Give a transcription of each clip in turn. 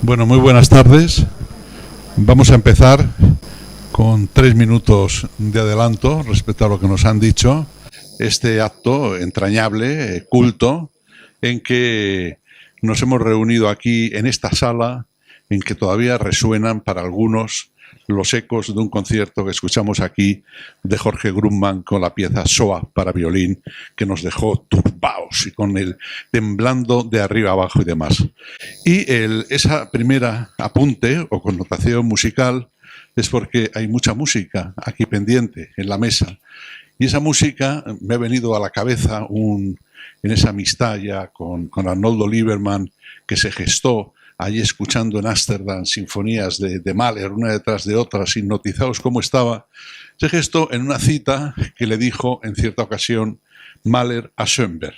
Bueno, muy buenas tardes. Vamos a empezar con 3 minutos de adelanto respecto a lo que nos han dicho. Este acto entrañable, culto, en que nos hemos reunido aquí en esta sala, en que todavía resuenan para algunos los ecos de un concierto que escuchamos aquí de Jorge Grumman con la pieza Soa para violín, que nos dejó turbados y con el temblando de arriba abajo y demás. Y esa primera apunte o connotación musical es porque hay mucha música aquí pendiente en la mesa. Y esa música me ha venido a la cabeza en esa amistad ya con Arnoldo Lieberman que se gestó allí escuchando en Ámsterdam sinfonías de Mahler, una detrás de otra, hipnotizados como estaba, se gestó en una cita que le dijo en cierta ocasión Mahler a Schoenberg.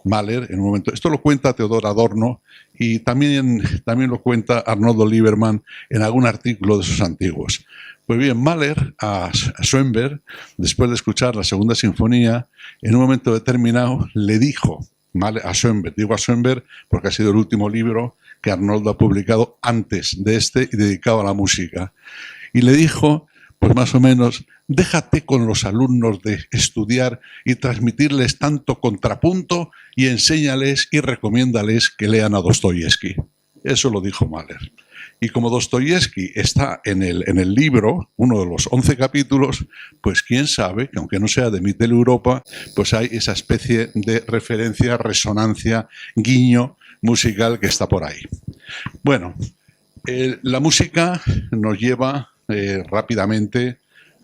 Mahler, en un momento, esto lo cuenta Theodor Adorno y también lo cuenta Arnoldo Lieberman en algún artículo de esos antiguos. Pues bien, Mahler a Schoenberg, después de escuchar la segunda sinfonía, en un momento determinado le dijo a Schoenberg, digo a Schoenberg porque ha sido el último libro que Arnoldo ha publicado antes de este y dedicado a la música. Y le dijo, pues más o menos, déjate con los alumnos de estudiar y transmitirles tanto contrapunto y enséñales y recomiéndales que lean a Dostoyevsky. Eso lo dijo Mahler. Y como Dostoyevsky está en el libro, uno de los 11 capítulos, pues quién sabe, que aunque no sea de Mittel Europa, pues hay esa especie de referencia, resonancia, guiño musical que está por ahí. Bueno, la música nos lleva rápidamente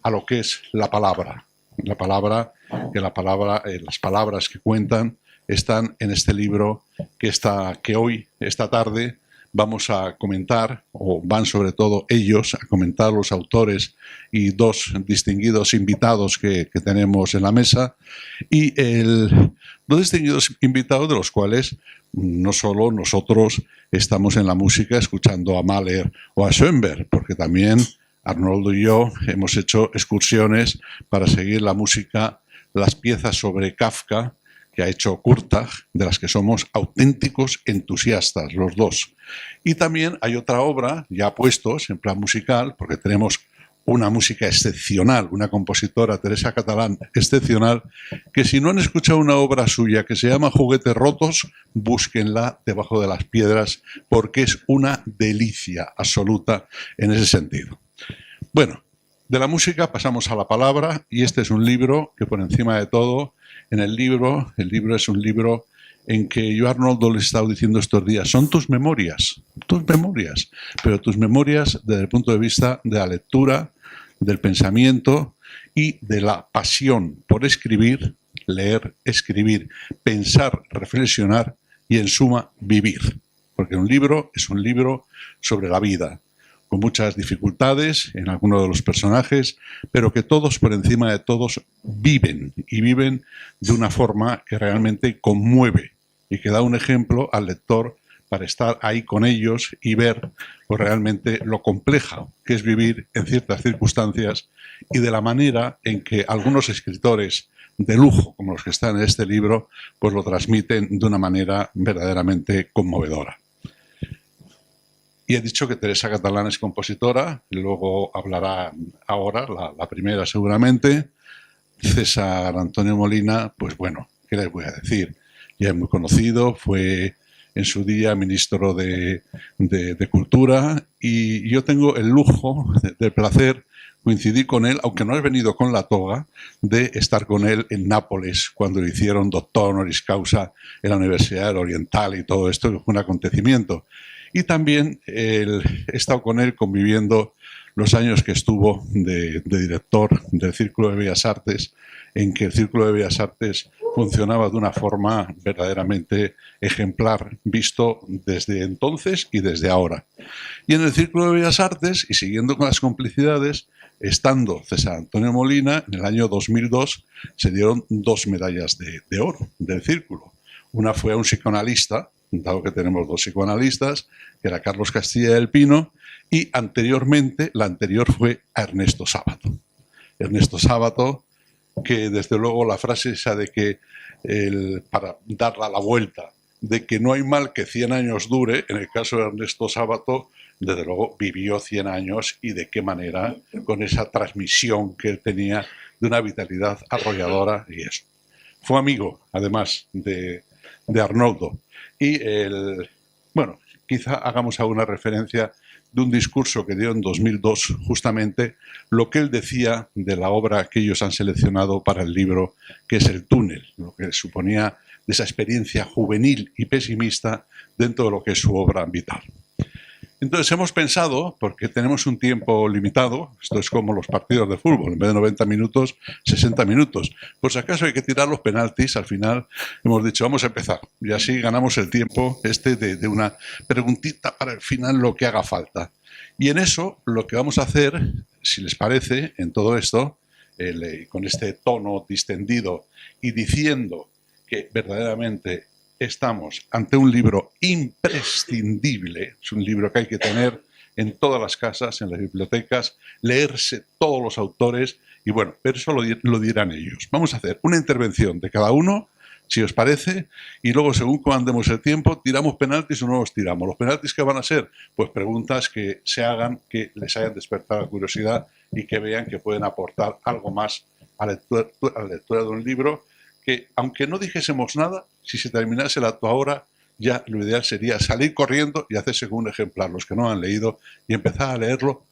a lo que es la palabra. Las palabras que cuentan están en este libro que hoy, esta tarde, vamos a comentar, o van sobre todo ellos a comentar, los autores y dos distinguidos invitados que tenemos en la mesa, y dos distinguidos invitados de los cuales no solo nosotros estamos en la música escuchando a Mahler o a Schoenberg, porque también Arnoldo y yo hemos hecho excursiones para seguir la música, las piezas sobre Kafka que ha hecho Kurtág, de las que somos auténticos entusiastas, los dos. Y también hay otra obra, ya puestos en plan musical, porque tenemos una música excepcional, una compositora, Teresa Catalán, excepcional, que si no han escuchado una obra suya que se llama Juguetes Rotos, búsquenla debajo de las piedras, porque es una delicia absoluta en ese sentido. Bueno, de la música pasamos a la palabra, y este es un libro que por encima de todo, el libro es un libro en que yo a Arnoldo le he estado diciendo estos días, son tus memorias, pero tus memorias desde el punto de vista de la lectura, del pensamiento y de la pasión por escribir, leer, escribir, pensar, reflexionar y en suma vivir. Porque un libro es un libro sobre la vida, con muchas dificultades en algunos de los personajes, pero que todos, por encima de todos, viven, y viven de una forma que realmente conmueve y que da un ejemplo al lector para estar ahí con ellos y ver pues, realmente lo compleja que es vivir en ciertas circunstancias y de la manera en que algunos escritores de lujo, como los que están en este libro, pues lo transmiten de una manera verdaderamente conmovedora. Y he dicho que Teresa Catalán es compositora, y luego hablará ahora, la primera seguramente. César Antonio Molina, pues bueno, ¿qué les voy a decir? Ya es muy conocido, fue en su día ministro de Cultura, y yo tengo el lujo, del placer, coincidí con él, aunque no he venido con la toga, de estar con él en Nápoles, cuando le hicieron doctor honoris causa en la Universidad del Oriental y todo esto, que fue un acontecimiento. Y también he estado con él conviviendo los años que estuvo de director del Círculo de Bellas Artes, en que el Círculo de Bellas Artes funcionaba de una forma verdaderamente ejemplar, visto desde entonces y desde ahora. Y en el Círculo de Bellas Artes, y siguiendo con las complicidades, estando César Antonio Molina, en el año 2002 se dieron 2 medallas de oro del Círculo. Una fue a un psicoanalista, dado que tenemos 2 psicoanalistas, que era Carlos Castilla del Pino, y anteriormente, la anterior fue a Ernesto Sábato. Ernesto Sábato, que desde luego la frase esa de que para darla la vuelta de que no hay mal que 100 años dure. En el caso de Ernesto Sábato, desde luego vivió 100 años, y de qué manera, con esa transmisión que él tenía de una vitalidad arrolladora y eso. Fue amigo, además, de Arnoldo. Y bueno, quizá hagamos alguna referencia de un discurso que dio en 2002, justamente lo que él decía de la obra que ellos han seleccionado para el libro, que es El túnel, lo que suponía de esa experiencia juvenil y pesimista dentro de lo que es su obra vital. Entonces hemos pensado, porque tenemos un tiempo limitado, esto es como los partidos de fútbol, en vez de 90 minutos, 60 minutos. Por si acaso hay que tirar los penaltis, al final hemos dicho, vamos a empezar. Y así ganamos el tiempo de una preguntita para el final, lo que haga falta. Y en eso lo que vamos a hacer, si les parece, en todo esto, con este tono distendido y diciendo que verdaderamente estamos ante un libro imprescindible, es un libro que hay que tener en todas las casas, en las bibliotecas, leerse todos los autores, y bueno, pero eso lo dirán ellos. Vamos a hacer una intervención de cada uno, si os parece, y luego, según andemos el tiempo, tiramos penaltis o no los tiramos. ¿Los penaltis qué van a ser? Pues preguntas que se hagan, que les hayan despertado la curiosidad y que vean que pueden aportar algo más a la lectura de un libro, que aunque no dijésemos nada, si se terminase el acto ahora, ya lo ideal sería salir corriendo y hacerse con un ejemplar, los que no han leído, y empezar a leerlo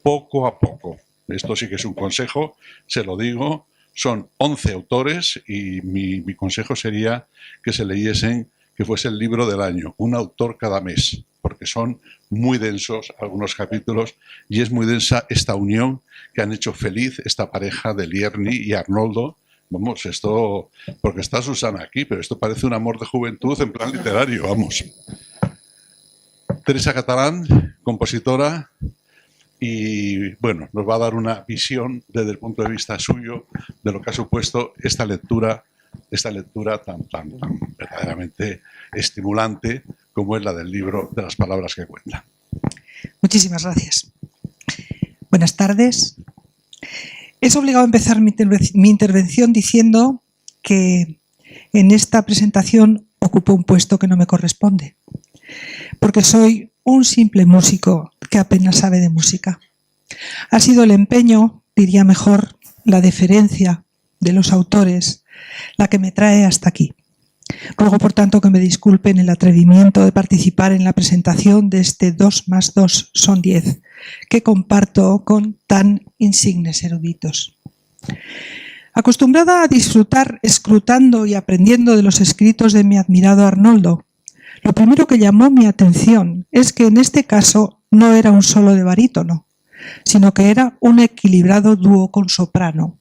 poco a poco. Esto sí que es un consejo, se lo digo, son 11 autores y mi consejo sería que se leyesen, que fuese el libro del año, un autor cada mes, porque son muy densos algunos capítulos y es muy densa esta unión que han hecho feliz esta pareja de Lierni y Arnoldo. Vamos, esto, porque está Susana aquí, pero esto parece un amor de juventud en plan literario, vamos. Teresa Catalán, compositora, y bueno, nos va a dar una visión desde el punto de vista suyo de lo que ha supuesto esta lectura tan verdaderamente estimulante como es la del libro de las palabras que cuenta. Muchísimas gracias. Buenas tardes. Es obligado empezar mi intervención diciendo que en esta presentación ocupo un puesto que no me corresponde, porque soy un simple músico que apenas sabe de música. Ha sido el empeño, diría mejor, la deferencia de los autores, la que me trae hasta aquí. Ruego, por tanto, que me disculpen el atrevimiento de participar en la presentación de este 2 más 2 son 10, que comparto con tan insignes eruditos. Acostumbrada a disfrutar escrutando y aprendiendo de los escritos de mi admirado Arnoldo, lo primero que llamó mi atención es que en este caso no era un solo de barítono, sino que era un equilibrado dúo con soprano,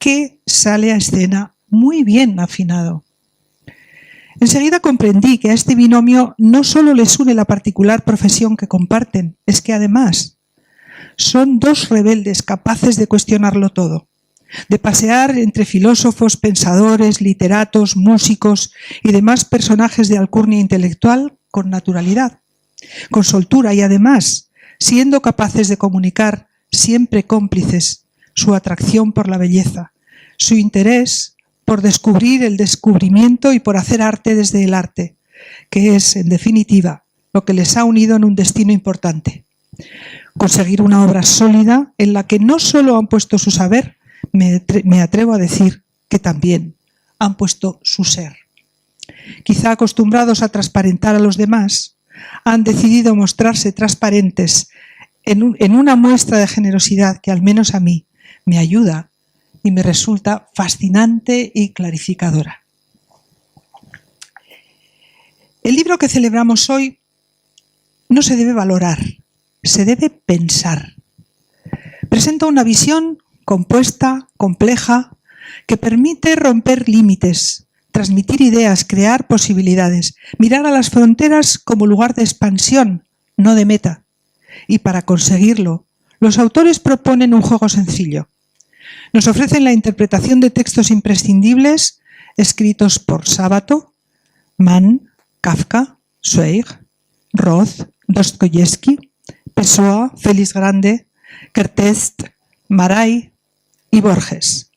que sale a escena muy bien afinado. Enseguida comprendí que a este binomio no solo les une la particular profesión que comparten, es que además son dos rebeldes capaces de cuestionarlo todo, de pasear entre filósofos, pensadores, literatos, músicos y demás personajes de alcurnia intelectual con naturalidad, con soltura y además siendo capaces de comunicar, siempre cómplices, su atracción por la belleza, su interés por descubrir el descubrimiento y por hacer arte desde el arte, que es, en definitiva, lo que les ha unido en un destino importante. Conseguir una obra sólida en la que no solo han puesto su saber, me atrevo a decir que también han puesto su ser. Quizá acostumbrados a transparentar a los demás, han decidido mostrarse transparentes en una muestra de generosidad que al menos a mí me ayuda y me resulta fascinante y clarificadora. El libro que celebramos hoy no se debe valorar, se debe pensar. Presenta una visión compuesta, compleja, que permite romper límites, transmitir ideas, crear posibilidades, mirar a las fronteras como lugar de expansión, no de meta. Y para conseguirlo, los autores proponen un juego sencillo. Nos ofrecen la interpretación de textos imprescindibles escritos por Sábato, Mann, Kafka, Zweig, Roth, Dostoyevsky, Pessoa, Félix Grande, Kertész, Marais y Borges.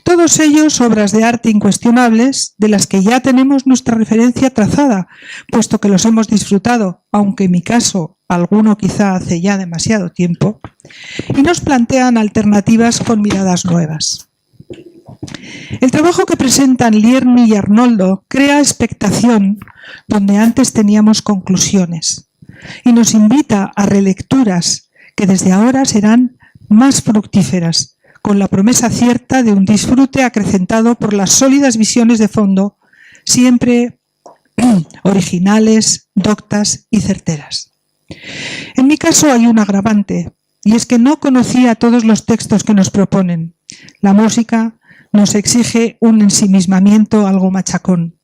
Todos ellos obras de arte incuestionables de las que ya tenemos nuestra referencia trazada, puesto que los hemos disfrutado, aunque en mi caso alguno quizá hace ya demasiado tiempo, y nos plantean alternativas con miradas nuevas. El trabajo que presentan Lierney y Arnoldo crea expectación donde antes teníamos conclusiones y nos invita a relecturas que desde ahora serán más fructíferas, con la promesa cierta de un disfrute acrecentado por las sólidas visiones de fondo, siempre originales, doctas y certeras. En mi caso hay un agravante, y es que no conocía todos los textos que nos proponen. La música nos exige un ensimismamiento algo machacón.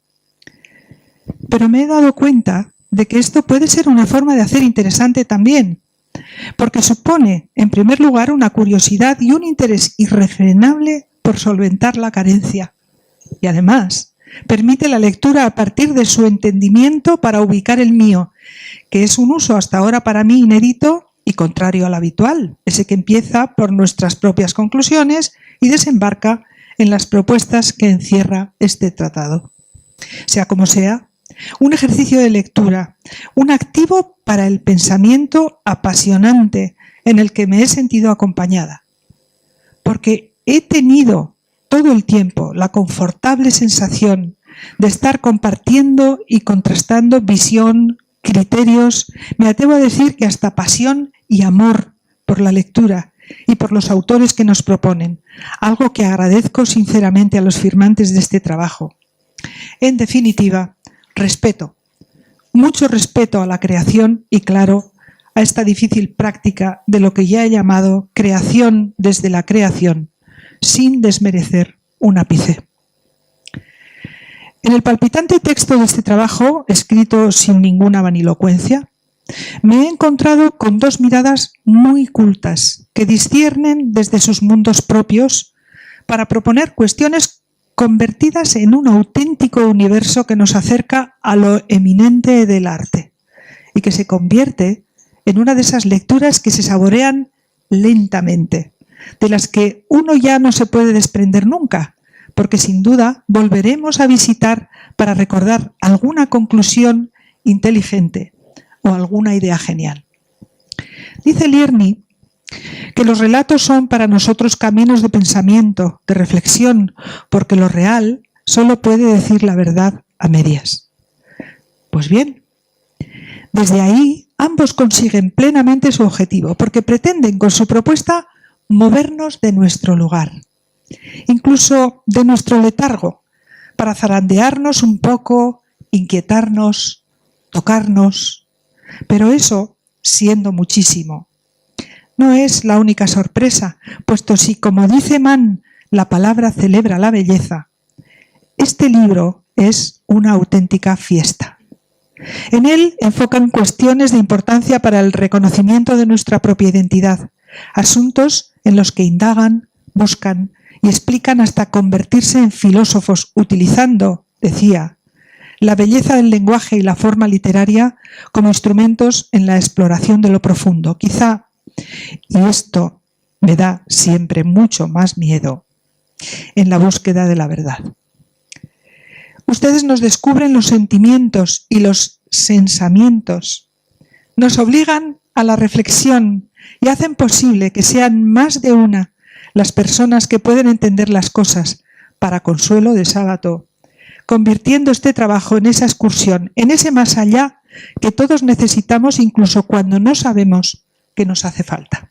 Pero me he dado cuenta de que esto puede ser una forma de hacer interesante también, porque supone, en primer lugar, una curiosidad y un interés irrefrenable por solventar la carencia. Y además, permite la lectura a partir de su entendimiento para ubicar el mío, que es un uso hasta ahora para mí inédito y contrario al habitual, ese que empieza por nuestras propias conclusiones y desembarca en las propuestas que encierra este tratado. Sea como sea, un ejercicio de lectura, un activo para el pensamiento apasionante en el que me he sentido acompañada, porque he tenido todo el tiempo la confortable sensación de estar compartiendo y contrastando visión, criterios, me atrevo a decir que hasta pasión y amor por la lectura y por los autores que nos proponen, algo que agradezco sinceramente a los firmantes de este trabajo. En definitiva, respeto, mucho respeto a la creación y, claro, a esta difícil práctica de lo que ya he llamado creación desde la creación, sin desmerecer un ápice. En el palpitante texto de este trabajo, escrito sin ninguna vanilocuencia, me he encontrado con dos miradas muy cultas que disciernen desde sus mundos propios para proponer cuestiones convertidas en un auténtico universo que nos acerca a lo eminente del arte y que se convierte en una de esas lecturas que se saborean lentamente, de las que uno ya no se puede desprender nunca, porque sin duda volveremos a visitar para recordar alguna conclusión inteligente o alguna idea genial. Dice Lierney que los relatos son para nosotros caminos de pensamiento, de reflexión, porque lo real solo puede decir la verdad a medias. Pues bien, desde ahí ambos consiguen plenamente su objetivo, porque pretenden con su propuesta movernos de nuestro lugar, incluso de nuestro letargo, para zarandearnos un poco, inquietarnos, tocarnos, pero eso siendo muchísimo. No es la única sorpresa, puesto si, como dice Mann, la palabra celebra la belleza, este libro es una auténtica fiesta. En él enfocan cuestiones de importancia para el reconocimiento de nuestra propia identidad, asuntos en los que indagan, buscan y explican hasta convertirse en filósofos utilizando, decía, la belleza del lenguaje y la forma literaria como instrumentos en la exploración de lo profundo. Quizá, y esto me da siempre mucho más miedo, en la búsqueda de la verdad. Ustedes nos descubren los sentimientos y los sensamientos, nos obligan a la reflexión y hacen posible que sean más de una las personas que pueden entender las cosas para consuelo de sábado, convirtiendo este trabajo en esa excursión, en ese más allá que todos necesitamos incluso cuando no sabemos que nos hace falta.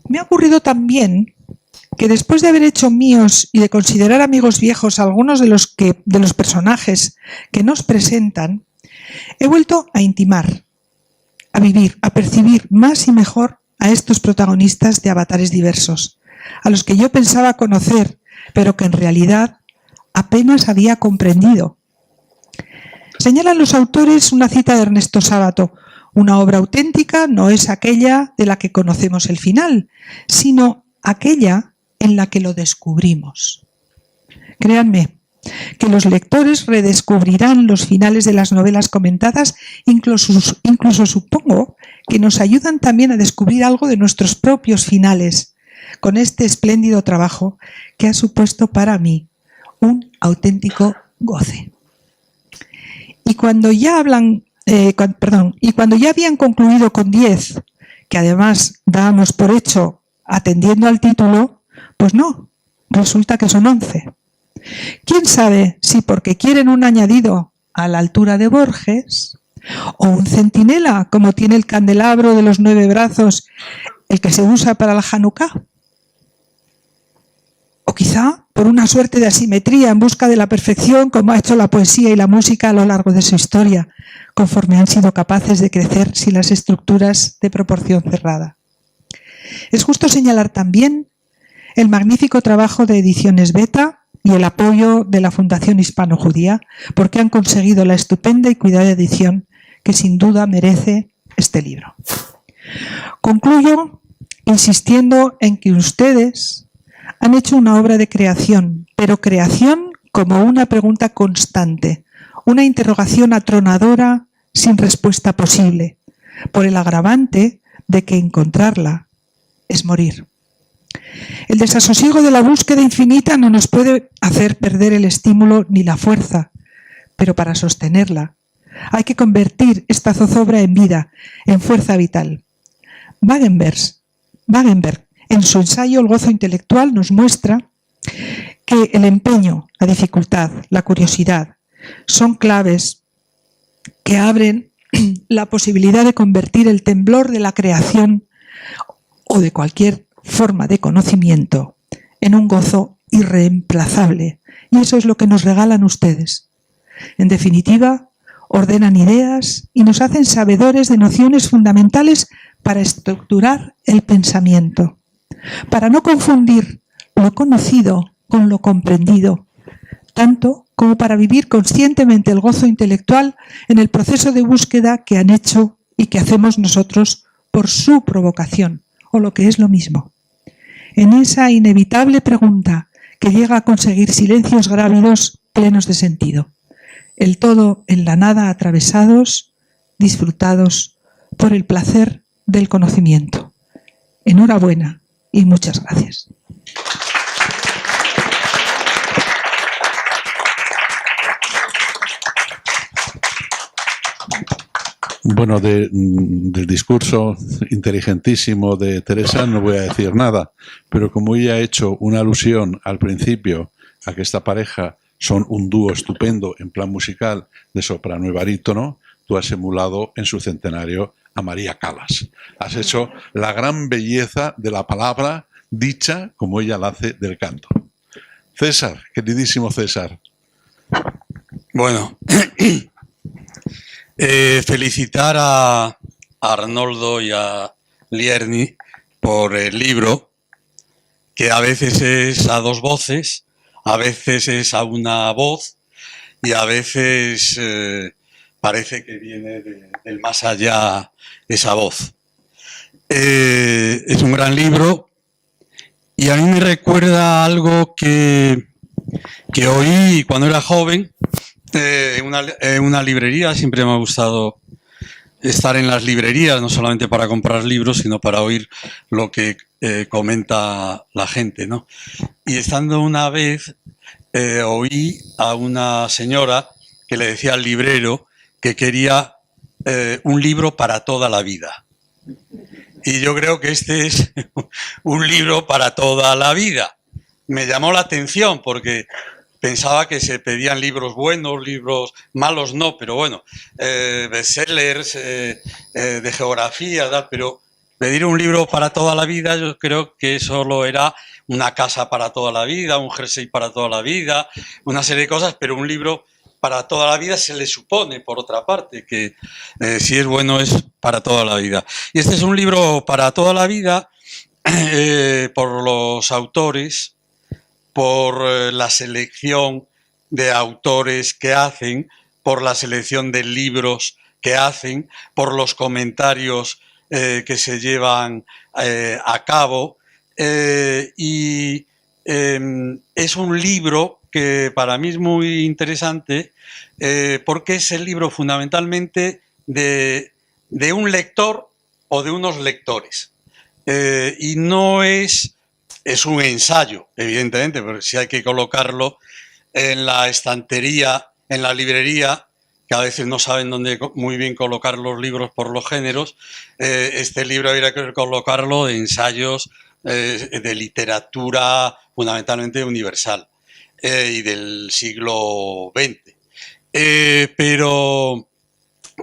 Me ha ocurrido también que después de haber hecho míos y de considerar amigos viejos algunos de los personajes que nos presentan, he vuelto a intimar, a vivir, a percibir más y mejor a estos protagonistas de avatares diversos, a los que yo pensaba conocer, pero que en realidad apenas había comprendido. Señalan los autores una cita de Ernesto Sábato: una obra auténtica no es aquella de la que conocemos el final, sino aquella en la que lo descubrimos. Créanme que que los lectores redescubrirán los finales de las novelas comentadas, incluso supongo que nos ayudan también a descubrir algo de nuestros propios finales, con este espléndido trabajo que ha supuesto para mí un auténtico goce. Y cuando ya habían concluido con 10, que además dábamos por hecho atendiendo al título, pues no, resulta que son 11. ¿Quién sabe si porque quieren un añadido a la altura de Borges, o un centinela, como tiene el candelabro de los 9 brazos, el que se usa para la Hanukkah? O quizá por una suerte de asimetría en busca de la perfección, como ha hecho la poesía y la música a lo largo de su historia, conforme han sido capaces de crecer sin las estructuras de proporción cerrada. Es justo señalar también el magnífico trabajo de Ediciones Beta y el apoyo de la Fundación Hispano-Judía, porque han conseguido la estupenda y cuidada edición que sin duda merece este libro. Concluyo insistiendo en que ustedes han hecho una obra de creación, pero creación como una pregunta constante, una interrogación atronadora sin respuesta posible, por el agravante de que encontrarla es morir. El desasosiego de la búsqueda infinita no nos puede hacer perder el estímulo ni la fuerza, pero para sostenerla hay que convertir esta zozobra en vida, en fuerza vital. Wagenberg, en su ensayo El gozo intelectual, nos muestra que el empeño, la dificultad, la curiosidad son claves que abren la posibilidad de convertir el temblor de la creación o de cualquier forma de conocimiento en un gozo irreemplazable. Y eso es lo que nos regalan ustedes. En definitiva, ordenan ideas y nos hacen sabedores de nociones fundamentales para estructurar el pensamiento, para no confundir lo conocido con lo comprendido, tanto como para vivir conscientemente el gozo intelectual en el proceso de búsqueda que han hecho y que hacemos nosotros por su provocación, o lo que es lo mismo. En esa inevitable pregunta que llega a conseguir silencios grávidos plenos de sentido. El todo en la nada atravesados, disfrutados por el placer del conocimiento. Enhorabuena y muchas gracias. Bueno, del discurso inteligentísimo de Teresa no voy a decir nada, pero como ella ha hecho una alusión al principio a que esta pareja son un dúo estupendo en plan musical de soprano y barítono, tú has emulado en su centenario a María Callas. Has hecho la gran belleza de la palabra dicha como ella la hace del canto. César, queridísimo César. Bueno, felicitar a Arnoldo y a Lierni por el libro, que a veces es a dos voces, a veces es a una voz y a veces parece que viene del más allá esa voz. Es un gran libro y a mí me recuerda algo que oí cuando era joven en una librería. Siempre me ha gustado estar en las librerías, no solamente para comprar libros, sino para oír lo que comenta la gente, ¿no? Y estando una vez, oí a una señora que le decía al librero que quería un libro para toda la vida. Y yo creo que este es un libro para toda la vida. Me llamó la atención porque pensaba que se pedían libros buenos, libros malos no, pero bueno, bestsellers de geografía, tal, pero pedir un libro para toda la vida, yo creo que solo era una casa para toda la vida, un jersey para toda la vida, una serie de cosas, pero un libro para toda la vida se le supone, por otra parte, que si es bueno es para toda la vida. Y este es un libro para toda la vida por los autores, por la selección de autores que hacen, por la selección de libros que hacen, por los comentarios que se llevan a cabo. Es un libro que para mí es muy interesante porque es el libro fundamentalmente de un lector o de unos lectores. Y no es un ensayo, evidentemente, porque si hay que colocarlo en la estantería, en la librería, que a veces no saben dónde muy bien colocar los libros por los géneros, este libro habría que colocarlo de ensayos de literatura fundamentalmente universal y del siglo XX. Pero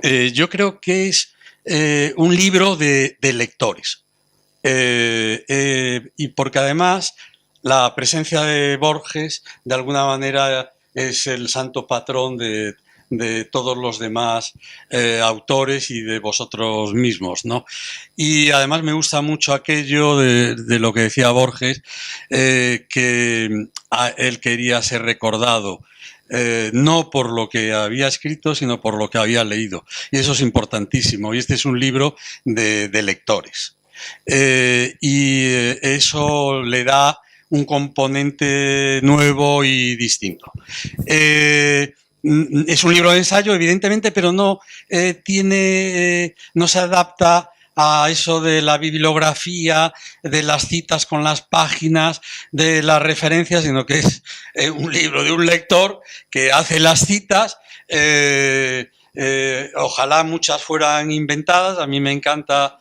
yo creo que es un libro de lectores. Y porque además la presencia de Borges de alguna manera es el santo patrón de todos los demás autores y de vosotros mismos, ¿no? Y además me gusta mucho aquello de lo que decía Borges, que él quería ser recordado no por lo que había escrito, sino por lo que había leído. Y eso es importantísimo. Y este es un libro de lectores. Y eso le da un componente nuevo y distinto. Es un libro de ensayo, evidentemente, pero no no se adapta a eso de la bibliografía, de las citas con las páginas, de las referencias, sino que es un libro de un lector que hace las citas. Ojalá muchas fueran inventadas, a mí me encanta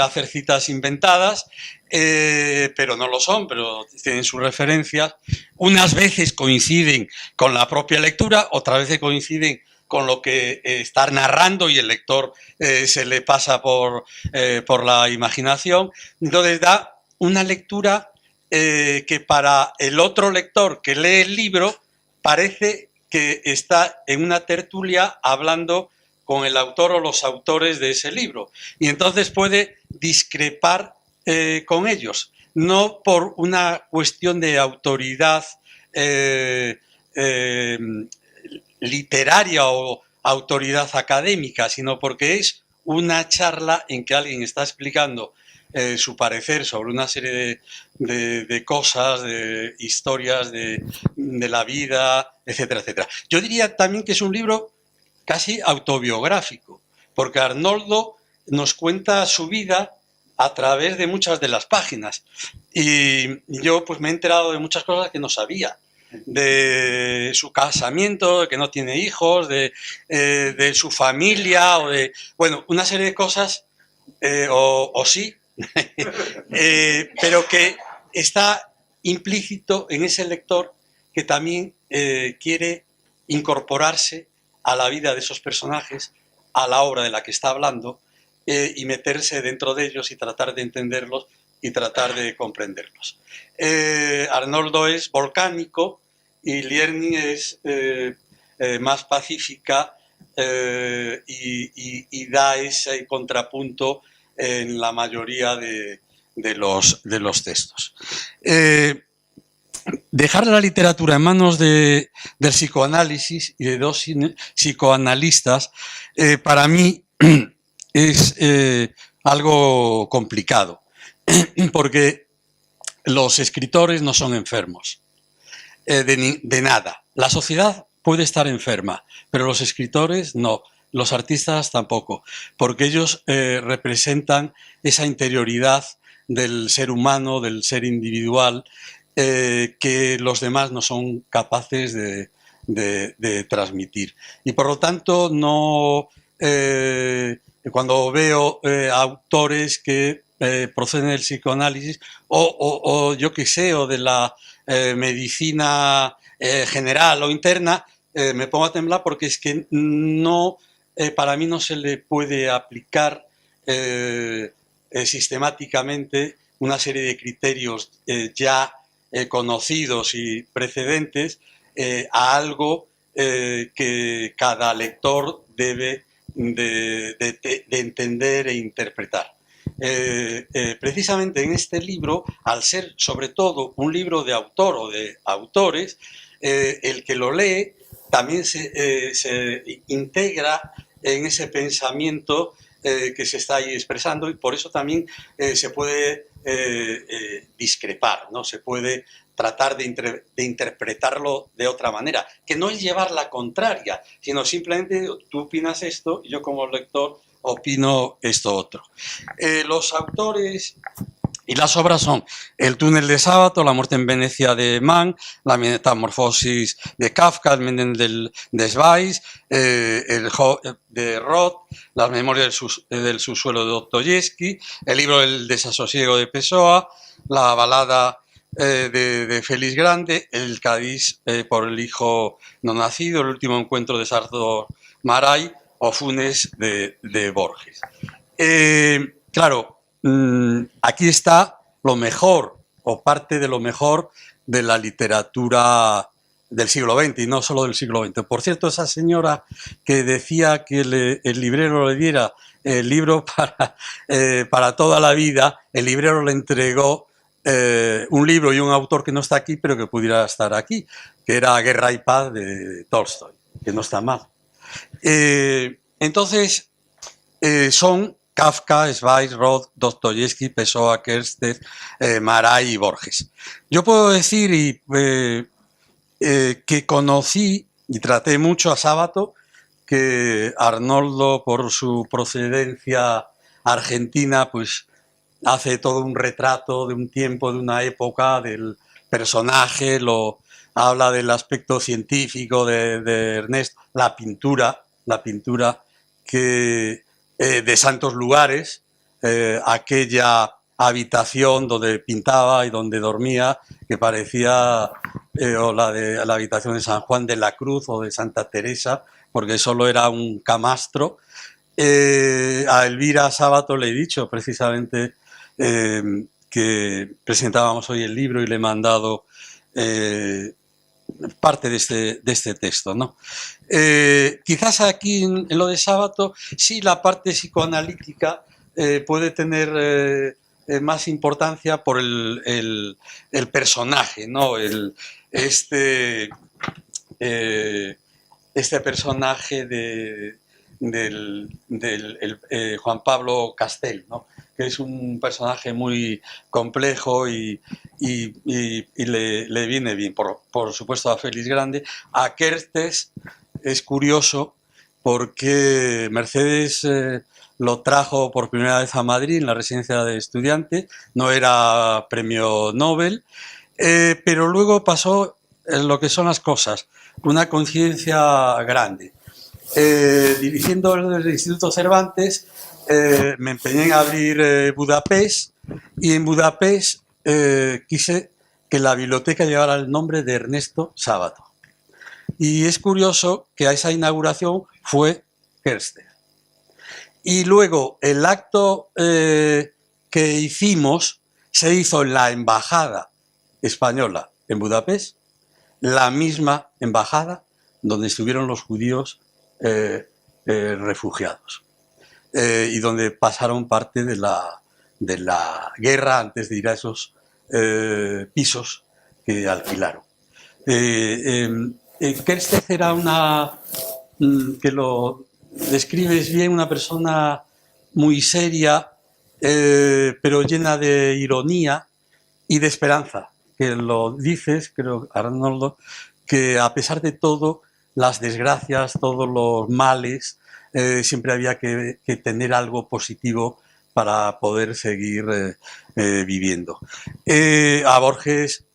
hacer citas inventadas, pero no lo son, pero tienen sus referencias. Unas veces coinciden con la propia lectura, otras veces coinciden con lo que está narrando y el lector se le pasa por la imaginación. Entonces da una lectura que para el otro lector que lee el libro parece que está en una tertulia hablando con el autor o los autores de ese libro. Y entonces puede discrepar con ellos, no por una cuestión de autoridad literaria o autoridad académica, sino porque es una charla en que alguien está explicando su parecer sobre una serie de cosas, de historias de la vida, etcétera, etcétera. Yo diría también que es un libro casi autobiográfico, porque Arnoldo nos cuenta su vida a través de muchas de las páginas. Y yo pues me he enterado de muchas cosas que no sabía. De su casamiento, de que no tiene hijos, de su familia, o de, bueno, una serie de cosas, o sí, pero que está implícito en ese lector que también quiere incorporarse a la vida de esos personajes, a la obra de la que está hablando, y meterse dentro de ellos y tratar de entenderlos y tratar de comprenderlos. Arnoldo es volcánico y Lierni es más pacífica y da ese contrapunto en la mayoría de los textos. Dejar la literatura en manos del psicoanálisis y de dos psicoanalistas para mí es algo complicado, porque los escritores no son enfermos de nada. La sociedad puede estar enferma, pero los escritores no, los artistas tampoco, porque ellos representan esa interioridad del ser humano, del ser individual, que los demás no son capaces de transmitir. Y por lo tanto, no, cuando veo autores que proceden del psicoanálisis o yo qué sé, o de la medicina general o interna, me pongo a temblar porque es que no, para mí no se le puede aplicar sistemáticamente una serie de criterios ya conocidos y precedentes a algo que cada lector debe de entender e interpretar. Precisamente en este libro, al ser sobre todo un libro de autor o de autores, el que lo lee también se integra en ese pensamiento que se está ahí expresando, y por eso también se puede discrepar, ¿no? Se puede tratar de interpretarlo de otra manera, que no es llevar la contraria, sino simplemente tú opinas esto y yo como lector opino esto otro. Los autores y las obras son El túnel de Sábato, La muerte en Venecia de Mann, La metamorfosis de Kafka, El Menden de Weiss, de Roth, Las memorias del subsuelo de Dostoyevsky, el libro El desasosiego de Pessoa, la balada de Félix Grande, El Cádiz por el hijo no nacido, El último encuentro de Salvador Maray o Funes de Borges. Claro, aquí está lo mejor, o parte de lo mejor, de la literatura del siglo XX, y no solo del siglo XX. Por cierto, esa señora que decía que el librero le diera el libro para toda la vida, el librero le entregó un libro y un autor que no está aquí, pero que pudiera estar aquí, que era Guerra y Paz de Tolstoy, que no está mal. Entonces, son Kafka, Weiss, Roth, Dostoyevsky, Pessoa, Kertész, Maray y Borges. Yo puedo decir que conocí y traté mucho a Sábato, que Arnoldo, por su procedencia argentina, pues hace todo un retrato de un tiempo, de una época, del personaje, habla del aspecto científico de Ernesto, la pintura que de santos lugares, aquella habitación donde pintaba y donde dormía, que parecía o la habitación de San Juan de la Cruz o de Santa Teresa, porque solo era un camastro. A Elvira Sábato le he dicho precisamente que presentábamos hoy el libro y le he mandado parte de este texto, ¿no? Quizás aquí en lo de Sábato sí la parte psicoanalítica puede tener más importancia por el personaje, ¿no? Este personaje del Juan Pablo Castel, ¿no? Que es un personaje muy complejo y le viene bien, por supuesto, a Félix Grande. A Kertész es curioso porque Mercedes lo trajo por primera vez a Madrid en la residencia de estudiantes, no era premio Nobel, pero luego pasó lo que son las cosas, una conciencia grande. Dirigiendo el Instituto Cervantes, me empeñé en abrir Budapest, y en Budapest quise que la biblioteca llevara el nombre de Ernesto Sábato. Y es curioso que a esa inauguración fue Kertész. Y luego el acto que hicimos se hizo en la embajada española en Budapest, la misma embajada donde estuvieron los judíos refugiados y donde pasaron parte de la guerra antes de ir a esos pisos que alquilaron. Kertész era que lo describes bien, una persona muy seria, pero llena de ironía y de esperanza, que lo dices, creo, Arnoldo, que a pesar de todo, las desgracias, todos los males, siempre había que tener algo positivo para poder seguir viviendo. A Borges,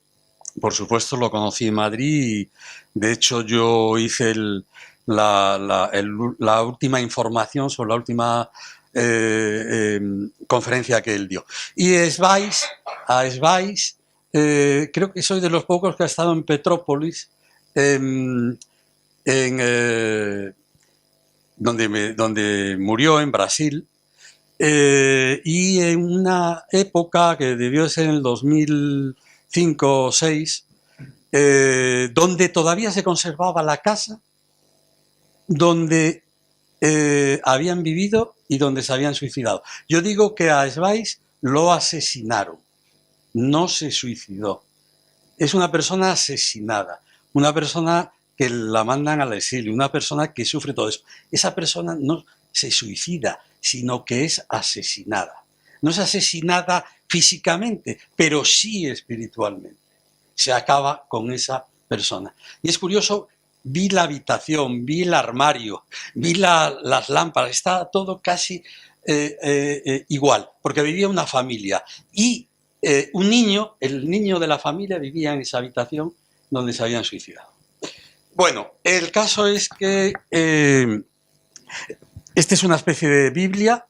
por supuesto, lo conocí en Madrid y, de hecho, yo hice la última información sobre la última conferencia que él dio. Y a Weiss, creo que soy de los pocos que ha estado en Petrópolis, donde murió, en Brasil, y en una época que debió ser en el 2005 o 2006, donde todavía se conservaba la casa donde habían vivido y donde se habían suicidado. Yo digo que a Weiss lo asesinaron, no se suicidó. Es una persona asesinada, una persona que la mandan al exilio, una persona que sufre todo eso. Esa persona no se suicida, sino que es asesinada. No es asesinada físicamente, pero sí espiritualmente. se acaba con esa persona. Y es curioso, vi la habitación, vi el armario, vi las lámparas, está todo casi igual, porque vivía una familia y un niño, el niño de la familia vivía en esa habitación donde se habían suicidado. Bueno, el caso es que esta es una especie de Biblia,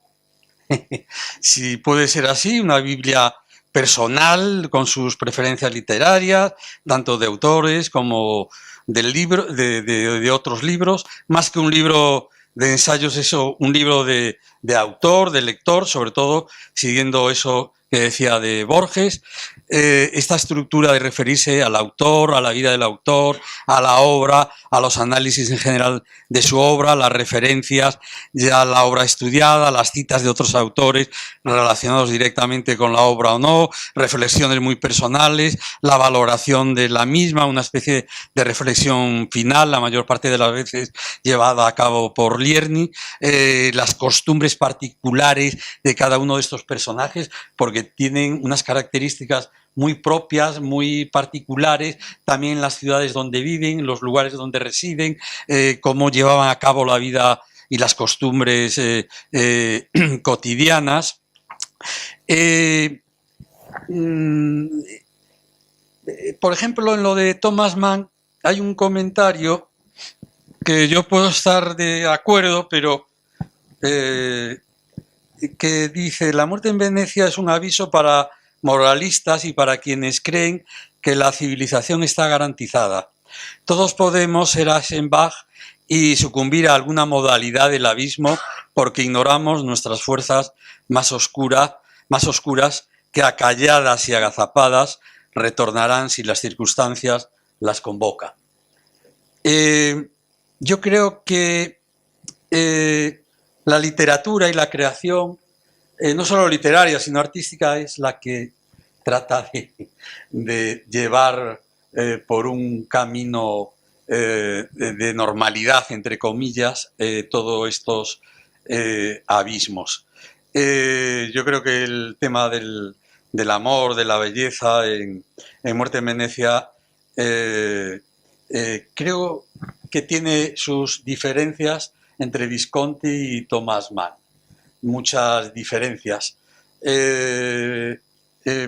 si puede ser así, una Biblia personal con sus preferencias literarias, tanto de autores como del libro, de otros libros, más que un libro de ensayos, eso, un libro de autor, de lector, sobre todo siguiendo eso que decía de Borges, esta estructura de referirse al autor, a la vida del autor, a la obra, a los análisis en general de su obra, las referencias, ya la obra estudiada, las citas de otros autores relacionados directamente con la obra o no, reflexiones muy personales, la valoración de la misma, una especie de reflexión final, la mayor parte de las veces llevada a cabo por Lierni, las costumbres particulares de cada uno de estos personajes, porque tienen unas características muy propias, muy particulares, también las ciudades donde viven, los lugares donde residen, cómo llevaban a cabo la vida y las costumbres cotidianas. Por ejemplo, en lo de Thomas Mann hay un comentario que yo puedo estar de acuerdo, pero que dice: la muerte en Venecia es un aviso para moralistas y para quienes creen que la civilización está garantizada. Todos podemos ser Aschenbach y sucumbir a alguna modalidad del abismo porque ignoramos nuestras fuerzas más oscuras que acalladas y agazapadas retornarán si las circunstancias las convocan. Yo creo que la literatura y la creación, no solo literaria, sino artística, es la que trata de llevar por un camino de normalidad, entre comillas, todos estos abismos. Yo creo que el tema del amor, de la belleza en Muerte en Venecia, creo que tiene sus diferencias entre Visconti y Thomas Mann. Muchas diferencias.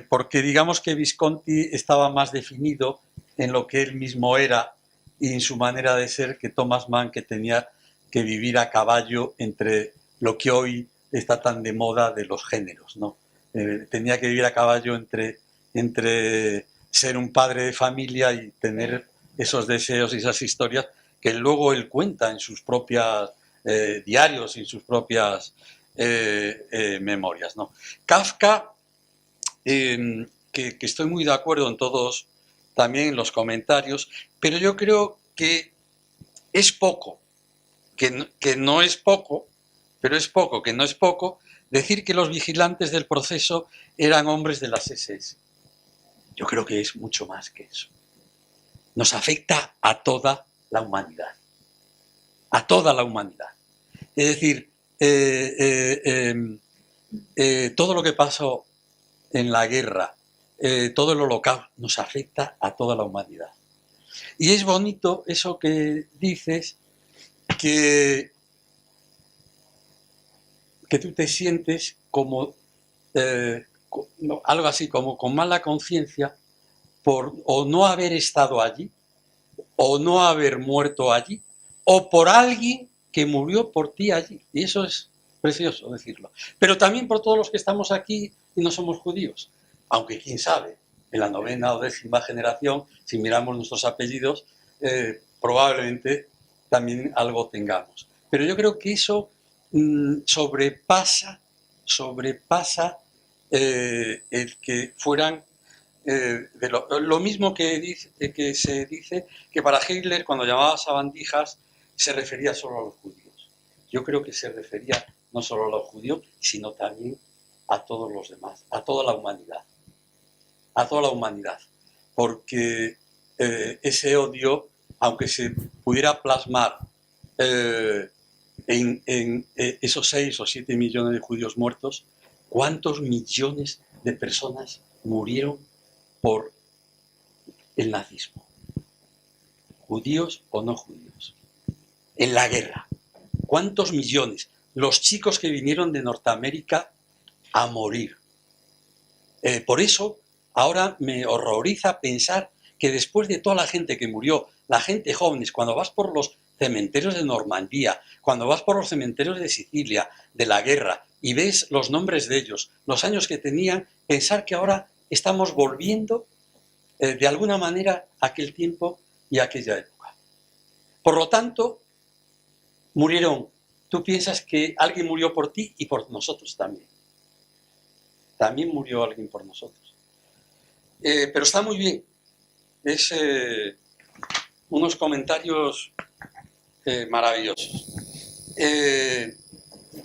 Porque digamos que Visconti estaba más definido en lo que él mismo era y en su manera de ser, que Thomas Mann, que tenía que vivir a caballo entre lo que hoy está tan de moda de los géneros, ¿no? Tenía que vivir a caballo entre ser un padre de familia y tener esos deseos y esas historias que luego él cuenta en sus propios diarios y en sus propias memorias, ¿no? Kafka, que estoy muy de acuerdo en todos también los comentarios, pero yo creo que es poco, que no es poco, pero es poco, que no es poco, decir que los vigilantes del proceso eran hombres de las SS. Yo creo que es mucho más que eso. Nos afecta a toda la humanidad. A toda la humanidad. Es decir, todo lo que pasó en la guerra, todo el holocausto, nos afecta a toda la humanidad. Y es bonito eso que dices, que tú te sientes como algo así, como con mala conciencia por o no haber estado allí, o no haber muerto allí, o por alguien que murió por ti allí. Y eso es precioso decirlo. Pero también por todos los que estamos aquí y no somos judíos. Aunque quién sabe, en la 9ª o 10ª generación, si miramos nuestros apellidos, probablemente también algo tengamos. Pero yo creo que eso sobrepasa el que fueran de lo mismo que se dice que para Hitler, cuando llamaba sabandijas, se refería solo a los judíos. Yo creo que se refería no solo a los judíos, sino también a todos los demás, a toda la humanidad. A toda la humanidad. Porque ese odio, aunque se pudiera plasmar en esos 6 o 7 millones de judíos muertos, ¿cuántos millones de personas murieron por el nazismo. Judíos o no judíos. En la guerra. ¿Cuántos millones? Los chicos que vinieron de Norteamérica a morir. Por eso, ahora me horroriza pensar que después de toda la gente que murió, la gente jóvenes, cuando vas por los cementerios de Normandía, cuando vas por los cementerios de Sicilia, de la guerra, y ves los nombres de ellos, los años que tenían, pensar que ahora estamos volviendo de alguna manera a aquel tiempo y a aquella época. Por lo tanto, murieron. Tú piensas que alguien murió por ti y por nosotros también. También murió alguien por nosotros. Pero está muy bien. Es unos comentarios maravillosos.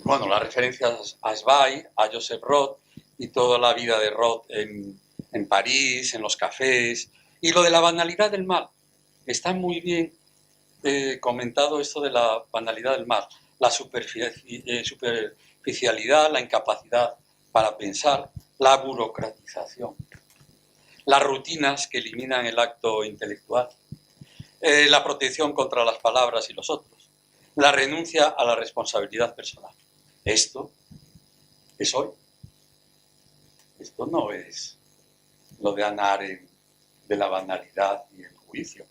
Bueno, las referencias a Zweig, a Joseph Roth y toda la vida de Roth en París, en los cafés, y lo de la banalidad del mal. Está muy bien comentado esto de la banalidad del mal, la superficialidad, la incapacidad para pensar, la burocratización, las rutinas que eliminan el acto intelectual, la protección contra las palabras y los otros, la renuncia a la responsabilidad personal. Esto es hoy. Esto no es lo de Hannah Arendt, de la banalidad y el juicio.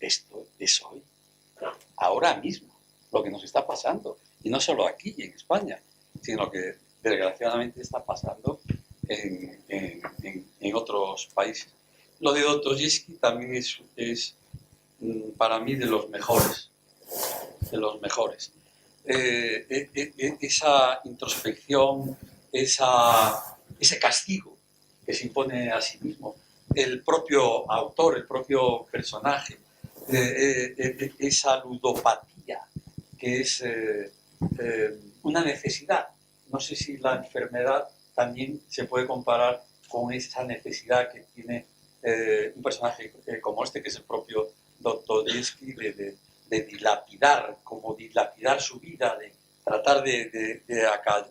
Esto es hoy, ahora mismo, lo que nos está pasando. Y no solo aquí, en España, sino que desgraciadamente está pasando en otros países. Lo de Dostoyevski también es para mí de los mejores. De los mejores. Esa introspección, ese castigo que se impone a sí mismo, el propio autor, el propio personaje, esa ludopatía, que es una necesidad. No sé si la enfermedad también se puede comparar con esa necesidad que tiene un personaje como este, que es el propio Dostoyevski, de dilapidar, como dilapidar su vida, de tratar de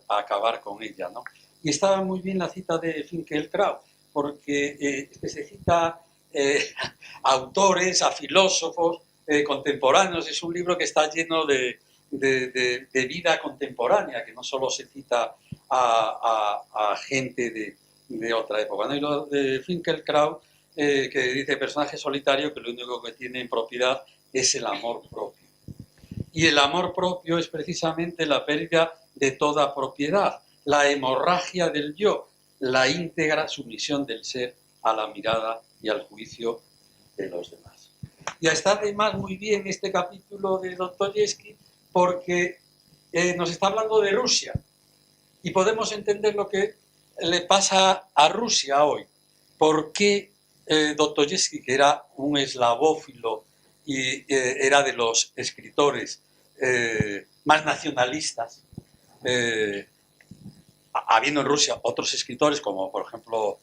acabar con ella, ¿no? Y estaba muy bien la cita de Finkielkraut, porque se cita autores, a filósofos contemporáneos. Es un libro que está lleno de vida contemporánea, que no solo se cita a gente de otra época, ¿no? Y lo de Finkielkraut, que dice personaje solitario que lo único que tiene en propiedad es el amor propio. Y el amor propio es precisamente la pérdida de toda propiedad, la hemorragia del yo, la íntegra sumisión del ser a la mirada y al juicio de los demás. Y está además muy bien este capítulo de Dostoyevski porque nos está hablando de Rusia y podemos entender lo que le pasa a Rusia hoy. ¿Por qué Dostoyevski, que era un eslavófilo y era de los escritores más nacionalistas, habiendo en Rusia otros escritores como por ejemplo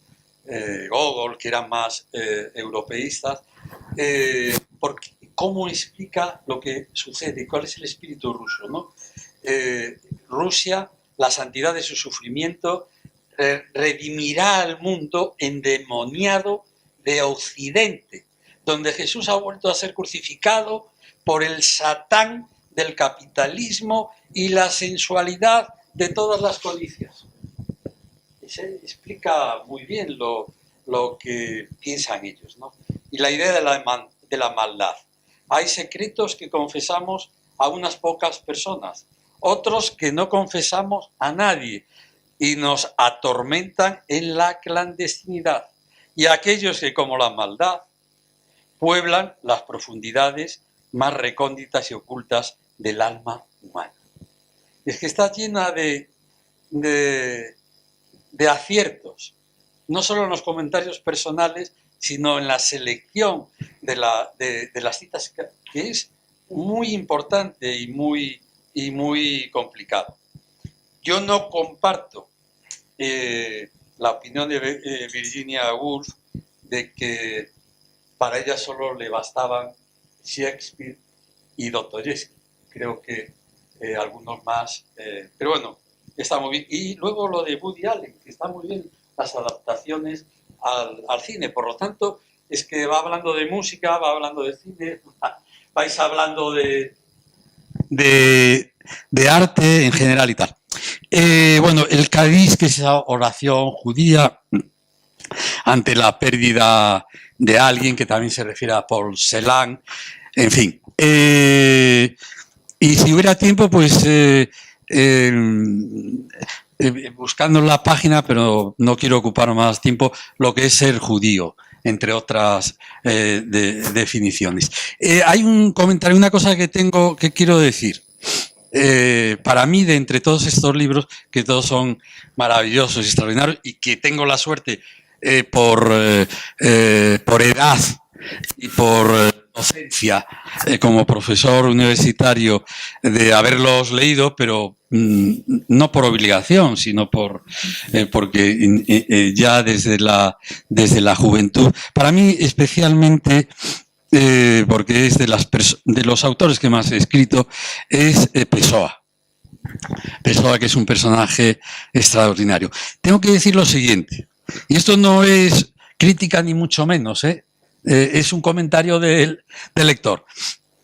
Gogol, que eran más europeístas, ¿cómo explica lo que sucede? ¿Cuál es el espíritu ruso, ¿no? Rusia, la santidad de su sufrimiento, redimirá al mundo endemoniado de Occidente, donde Jesús ha vuelto a ser crucificado por el Satán del capitalismo y la sensualidad de todas las codicias. Se explica muy bien lo que piensan ellos, ¿no? Y la idea de la maldad. Hay secretos que confesamos a unas pocas personas, otros que no confesamos a nadie y nos atormentan en la clandestinidad. Y aquellos que, como la maldad, pueblan las profundidades más recónditas y ocultas del alma humana. Es que está llena de aciertos, no solo en los comentarios personales, sino en la selección de las citas, que es muy importante y muy complicado. Yo no comparto la opinión de Virginia Woolf de que para ella solo le bastaban Shakespeare y Dostoyevski. Creo que algunos más, pero bueno, está muy bien. Y luego lo de Woody Allen, que está muy bien, las adaptaciones al cine. Por lo tanto, es que va hablando de música, va hablando de cine, vais hablando de arte en general y tal. Bueno, el Kaddish, que es esa oración judía ante la pérdida de alguien, que también se refiere a Paul Celan, en fin. Y si hubiera tiempo, pues buscando la página, pero no quiero ocupar más tiempo, lo que es ser judío, entre otras definiciones. Hay un comentario, una cosa que quiero decir. Para mí, de entre todos estos libros, que todos son maravillosos y extraordinarios, y que tengo la suerte por edad y por docencia como profesor universitario de haberlos leído, pero no por obligación, sino porque ya desde la juventud, para mí especialmente, porque es de los autores que más he escrito, es Pessoa. Pessoa, que es un personaje extraordinario. Tengo que decir lo siguiente, y esto no es crítica ni mucho menos, es un comentario del lector.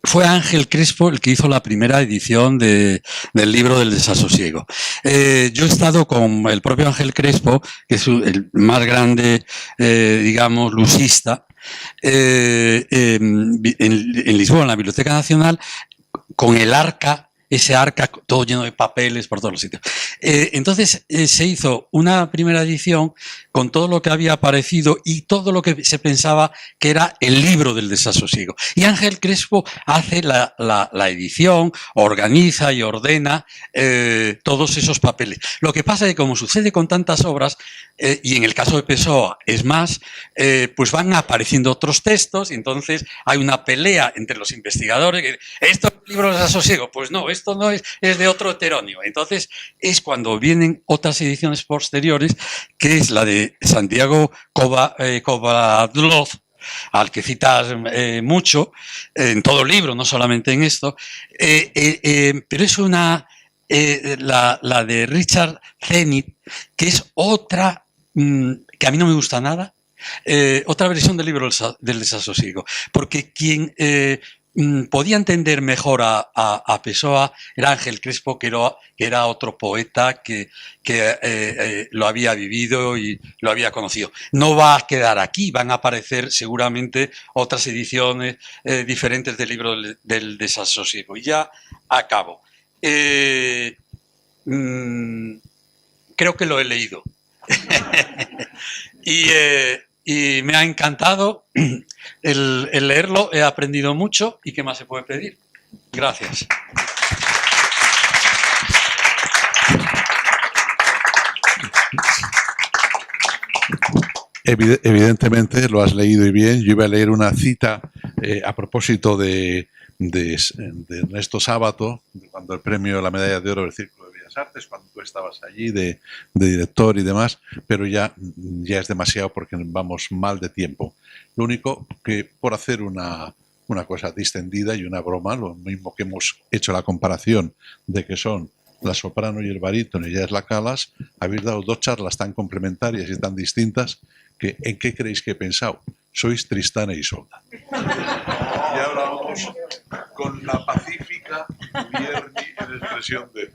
Fue Ángel Crespo el que hizo la primera edición del libro del desasosiego. Yo he estado con el propio Ángel Crespo, que es el más grande, digamos, lusista, en Lisboa, en la Biblioteca Nacional, con el arca, ese arca todo lleno de papeles por todos los sitios. Entonces se hizo una primera edición con todo lo que había aparecido y todo lo que se pensaba que era el libro del desasosiego. Y Ángel Crespo hace la edición, organiza y ordena todos esos papeles. Lo que pasa es que, como sucede con tantas obras, y en el caso de Pessoa es más, pues van apareciendo otros textos y entonces hay una pelea entre los investigadores. Que, ¿esto es el libro del desasosiego? Pues no, esto no es de otro heterónimo. Entonces es cuando vienen otras ediciones posteriores, que es la de Santiago Kovadlov, al que citas mucho, en todo el libro, no solamente en esto, pero es la de Richard Zenit, que es otra, que a mí no me gusta nada, otra versión del libro del desasosiego, porque quien podía entender mejor a Pessoa era Ángel Crespo, que era otro poeta que lo había vivido y lo había conocido. No va a quedar aquí, van a aparecer seguramente otras ediciones diferentes del libro del desasosiego. Y ya acabo. Creo que lo he leído. Y me ha encantado el leerlo, he aprendido mucho y ¿qué más se puede pedir? Gracias. Evidentemente lo has leído y bien. Yo iba a leer una cita a propósito de Ernesto Sábato, cuando el premio de la Medalla de Oro del Círculo de Bellas Artes, cuando tú estabas allí de director y demás, pero ya es demasiado porque vamos mal de tiempo. Lo único que, por hacer una cosa distendida y una broma, lo mismo que hemos hecho la comparación de que son la soprano y el barítono y ya es la Calas, habéis dado dos charlas tan complementarias y tan distintas que ¿en qué creéis que he pensado? Sois Tristán e Isolda. Y ahora vamos con la pacífica Vierni en expresión de...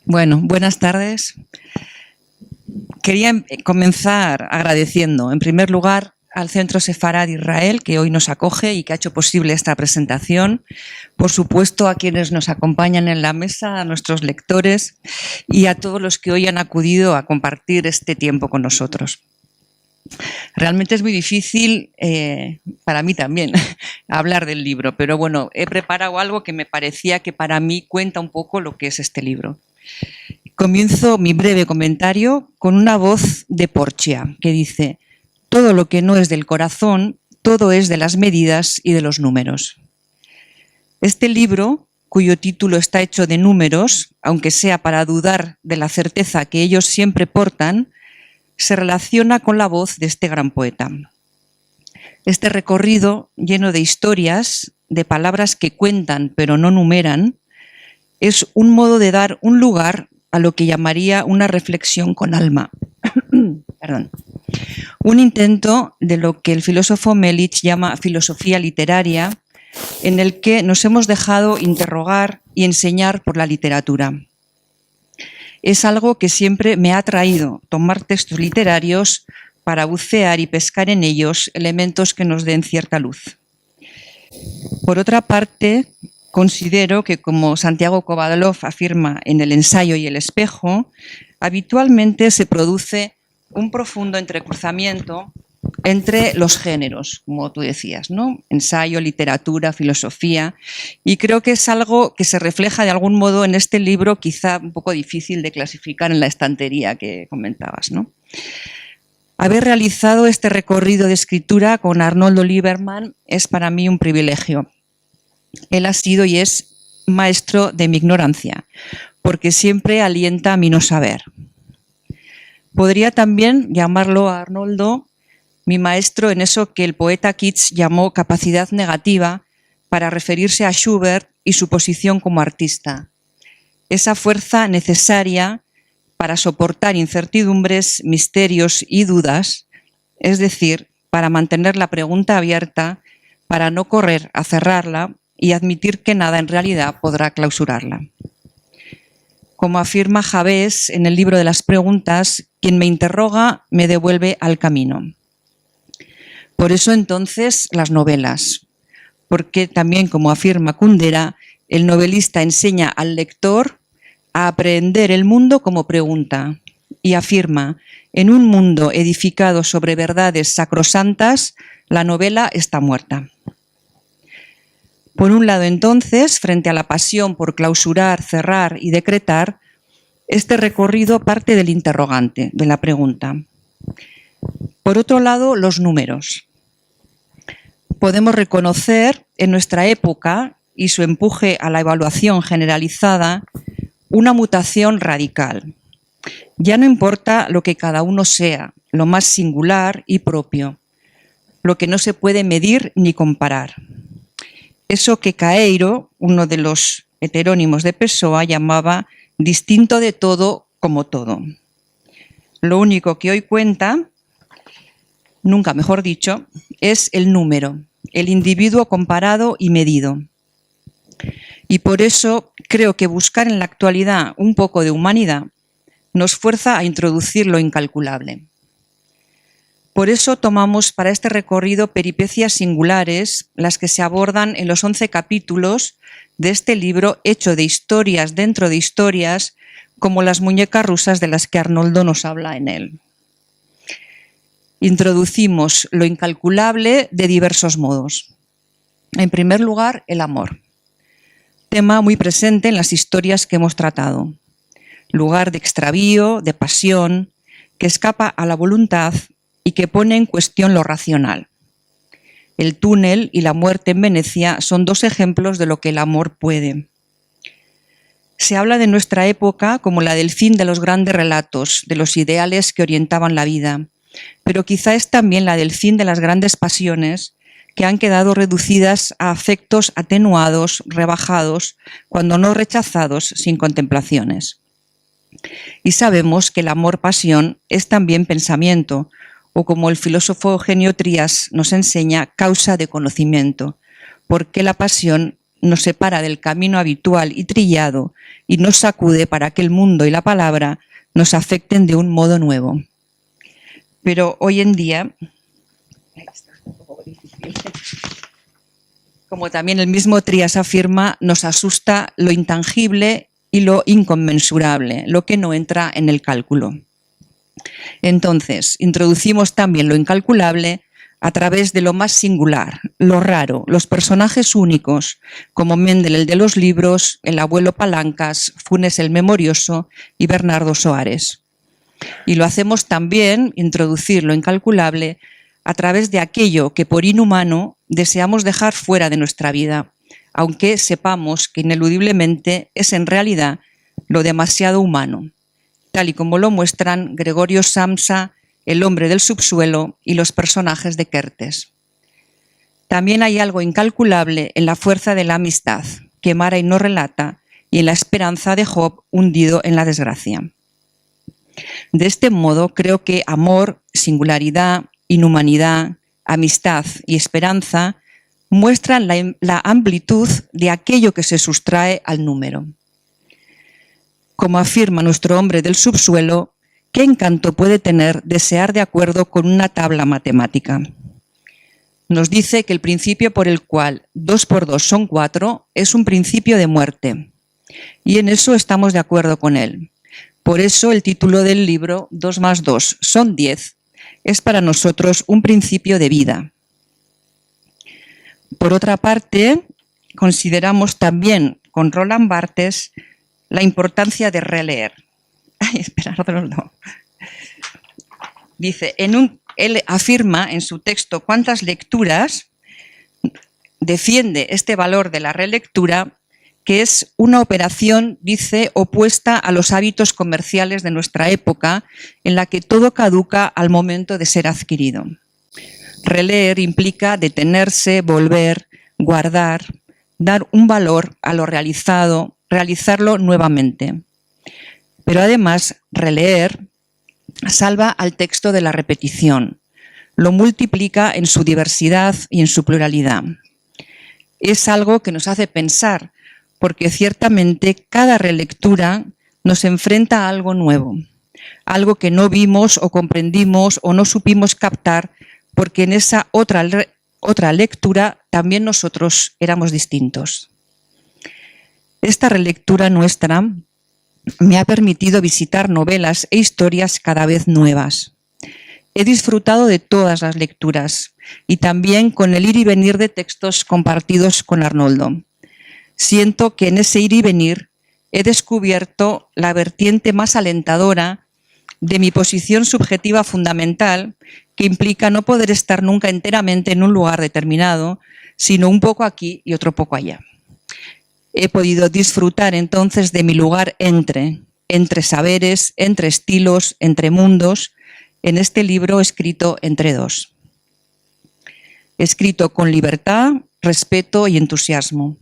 Bueno, buenas tardes. Quería comenzar agradeciendo, en primer lugar, al Centro Sefarad Israel, que hoy nos acoge y que ha hecho posible esta presentación. Por supuesto, a quienes nos acompañan en la mesa, a nuestros lectores y a todos los que hoy han acudido a compartir este tiempo con nosotros. Realmente es muy difícil, para mí también, hablar del libro, pero bueno, he preparado algo que me parecía que para mí cuenta un poco lo que es este libro. Comienzo mi breve comentario con una voz de Porcia que dice: todo lo que no es del corazón, todo es de las medidas y de los números. Este libro, cuyo título está hecho de números, aunque sea para dudar de la certeza que ellos siempre portan, se relaciona con la voz de este gran poeta. Este recorrido, lleno de historias, de palabras que cuentan pero no numeran, es un modo de dar un lugar a lo que llamaría una reflexión con alma. Un intento de lo que el filósofo Melich llama filosofía literaria, en el que nos hemos dejado interrogar y enseñar por la literatura. Es algo que siempre me ha atraído, tomar textos literarios para bucear y pescar en ellos elementos que nos den cierta luz. Por otra parte, considero que, como Santiago Kovadlov afirma en El ensayo y el espejo, habitualmente se produce un profundo entrecruzamiento entre los géneros, como tú decías, ¿no? Ensayo, literatura, filosofía, y creo que es algo que se refleja de algún modo en este libro, quizá un poco difícil de clasificar en la estantería que comentabas, ¿no? Haber realizado este recorrido de escritura con Arnoldo Lieberman es para mí un privilegio. Él ha sido y es maestro de mi ignorancia, porque siempre alienta a mi no saber. Podría también llamarlo a Arnoldo mi maestro en eso que el poeta Keats llamó capacidad negativa para referirse a Schubert y su posición como artista. Esa fuerza necesaria para soportar incertidumbres, misterios y dudas, es decir, para mantener la pregunta abierta, para no correr a cerrarla y admitir que nada en realidad podrá clausurarla. Como afirma Javés en el libro de las preguntas, quien me interroga me devuelve al camino. Por eso entonces las novelas, porque también, como afirma Kundera, el novelista enseña al lector a aprehender el mundo como pregunta y afirma, en un mundo edificado sobre verdades sacrosantas, la novela está muerta. Por un lado, entonces, frente a la pasión por clausurar, cerrar y decretar, este recorrido parte del interrogante, de la pregunta. Por otro lado, los números. Podemos reconocer en nuestra época y su empuje a la evaluación generalizada una mutación radical. Ya no importa lo que cada uno sea, lo más singular y propio, lo que no se puede medir ni comparar. Eso que Caeiro, uno de los heterónimos de Pessoa, llamaba distinto de todo como todo. Lo único que hoy cuenta, nunca mejor dicho, es el número, el individuo comparado y medido. Y por eso creo que buscar en la actualidad un poco de humanidad nos fuerza a introducir lo incalculable. Por eso tomamos para este recorrido peripecias singulares, las que se abordan en los 11 capítulos de este libro hecho de historias dentro de historias, como las muñecas rusas de las que Arnoldo nos habla en él. Introducimos lo incalculable de diversos modos. En primer lugar, el amor, tema muy presente en las historias que hemos tratado. Lugar de extravío, de pasión, que escapa a la voluntad y que pone en cuestión lo racional. El túnel y la muerte en Venecia son dos ejemplos de lo que el amor puede. Se habla de nuestra época como la del fin de los grandes relatos, de los ideales que orientaban la vida, pero quizá es también la del fin de las grandes pasiones que han quedado reducidas a afectos atenuados, rebajados, cuando no rechazados, sin contemplaciones. Y sabemos que el amor-pasión es también pensamiento, o como el filósofo Eugenio Trías nos enseña, causa de conocimiento, porque la pasión nos separa del camino habitual y trillado y nos sacude para que el mundo y la palabra nos afecten de un modo nuevo. Pero hoy en día, como también el mismo Trías afirma, nos asusta lo intangible y lo inconmensurable, lo que no entra en el cálculo. Entonces, introducimos también lo incalculable a través de lo más singular, lo raro, los personajes únicos, como Mendel el de los libros, el abuelo Palancas, Funes el memorioso y Bernardo Soares. Y lo hacemos también, introducir lo incalculable, a través de aquello que por inhumano deseamos dejar fuera de nuestra vida, aunque sepamos que ineludiblemente es en realidad lo demasiado humano, tal y como lo muestran Gregorio Samsa, El hombre del subsuelo y los personajes de Kertész. También hay algo incalculable en la fuerza de la amistad, que Mara y no relata, y en la esperanza de Job hundido en la desgracia. De este modo, creo que amor, singularidad, inhumanidad, amistad y esperanza muestran la amplitud de aquello que se sustrae al número. Como afirma nuestro hombre del subsuelo, ¿qué encanto puede tener desear de acuerdo con una tabla matemática? Nos dice que el principio por el cual 2 por 2 son 4 es un principio de muerte. Y en eso estamos de acuerdo con él. Por eso el título del libro, 2 más 2 son 10, es para nosotros un principio de vida. Por otra parte, consideramos también con Roland Barthes la importancia de releer. Ay, espera, no. Dice, él afirma en su texto cuántas lecturas defiende este valor de la relectura, que es una operación, dice, opuesta a los hábitos comerciales de nuestra época, en la que todo caduca al momento de ser adquirido. Releer implica detenerse, volver, guardar, dar un valor a lo realizado, realizarlo nuevamente. Pero además, releer salva al texto de la repetición, lo multiplica en su diversidad y en su pluralidad. Es algo que nos hace pensar, porque ciertamente cada relectura nos enfrenta a algo nuevo, algo que no vimos o comprendimos o no supimos captar, porque en esa otra lectura también nosotros éramos distintos. Esta relectura nuestra me ha permitido visitar novelas e historias cada vez nuevas. He disfrutado de todas las lecturas y también con el ir y venir de textos compartidos con Arnoldo. Siento que en ese ir y venir he descubierto la vertiente más alentadora de mi posición subjetiva fundamental, que implica no poder estar nunca enteramente en un lugar determinado, sino un poco aquí y otro poco allá. He podido disfrutar entonces de mi lugar entre saberes, entre estilos, entre mundos, en este libro escrito entre dos. Escrito con libertad, respeto y entusiasmo.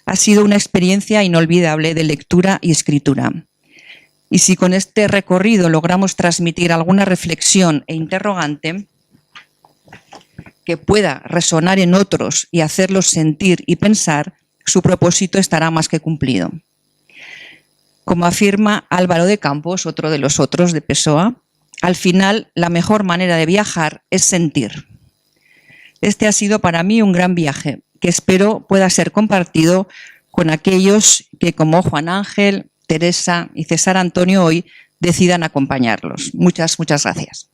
Ha sido una experiencia inolvidable de lectura y escritura. Y si con este recorrido logramos transmitir alguna reflexión e interrogante que pueda resonar en otros y hacerlos sentir y pensar, su propósito estará más que cumplido. Como afirma Álvaro de Campos, otro de los otros de Pessoa, al final la mejor manera de viajar es sentir. Este ha sido para mí un gran viaje, que espero pueda ser compartido con aquellos que, como Juan Ángel, Teresa y César Antonio hoy, decidan acompañarlos. Muchas gracias.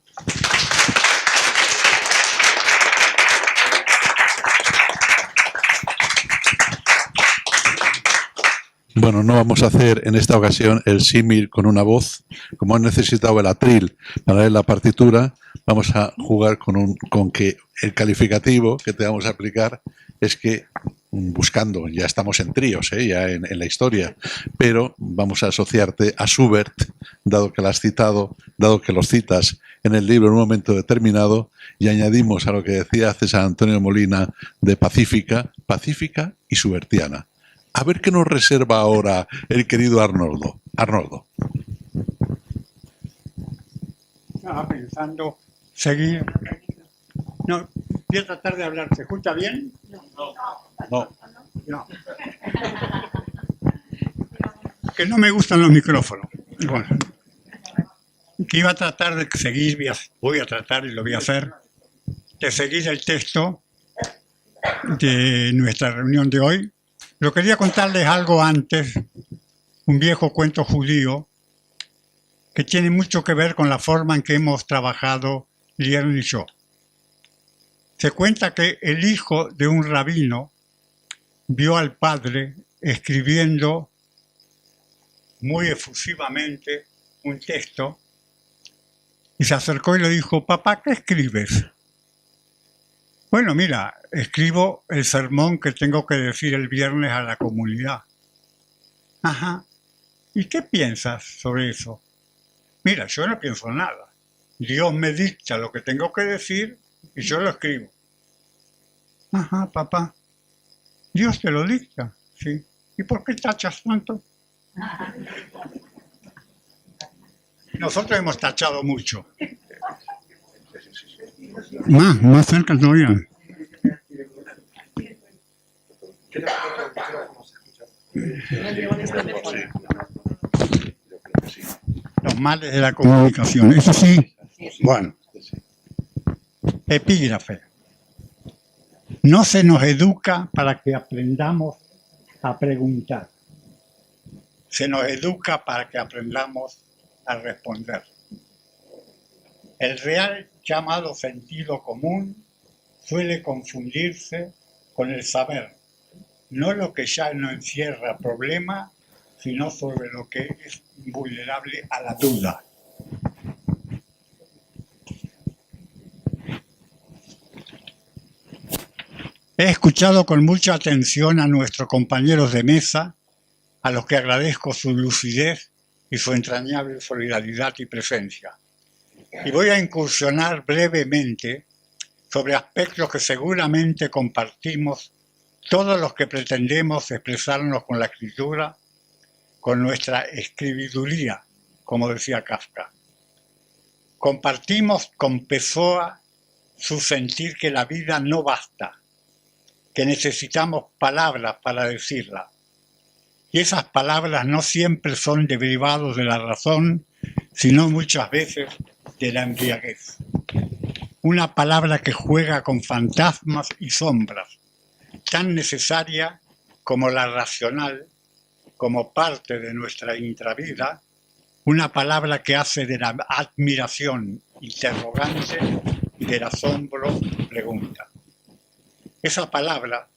Bueno, no vamos a hacer en esta ocasión el símil con una voz. Como han necesitado el atril para leer la partitura, vamos a jugar con que el calificativo que te vamos a aplicar es que, buscando, ya estamos en tríos, ya en la historia, pero vamos a asociarte a Schubert, dado que lo has citado, dado que los citas en el libro en un momento determinado, y añadimos a lo que decía César Antonio Molina de pacífica y schubertiana. A ver qué nos reserva ahora el querido Arnoldo. Arnoldo. Estaba pensando seguir. No, voy a tratar de hablar. ¿Se escucha bien? No. No. Que no me gustan los micrófonos. Bueno, que iba a tratar de seguir, voy a tratar y lo voy a hacer, de seguir el texto de nuestra reunión de hoy. Pero quería contarles algo antes, un viejo cuento judío que tiene mucho que ver con la forma en que hemos trabajado Liern y yo. Se cuenta que el hijo de un rabino vio al padre escribiendo muy efusivamente un texto y se acercó y le dijo: «Papá, ¿qué escribes?». «Bueno, mira, escribo el sermón que tengo que decir el viernes a la comunidad». «Ajá. ¿Y qué piensas sobre eso?». «Mira, yo no pienso nada. Dios me dicta lo que tengo que decir y yo lo escribo». «Ajá, papá. Dios te lo dicta». «Sí. ¿Y por qué tachas tanto?». Nosotros hemos tachado mucho. Más cerca todavía. Los males de la comunicación. Eso sí, bueno. Epígrafe. No se nos educa para que aprendamos a preguntar. Se nos educa para que aprendamos a responder. El real llamado sentido común suele confundirse con el saber, no lo que ya no encierra problema, sino sobre lo que es vulnerable a la duda. He escuchado con mucha atención a nuestros compañeros de mesa, a los que agradezco su lucidez y su entrañable solidaridad y presencia. Y voy a incursionar brevemente sobre aspectos que seguramente compartimos todos los que pretendemos expresarnos con la escritura, con nuestra escribiduría, como decía Kafka. Compartimos con Pessoa su sentir que la vida no basta, que necesitamos palabras para decirla. Y esas palabras no siempre son derivados de la razón, sino muchas veces de la embriaguez. Una palabra que juega con fantasmas y sombras, tan necesaria como la racional, como parte de nuestra intravida, una palabra que hace de la admiración interrogante y del asombro pregunta. Esa palabra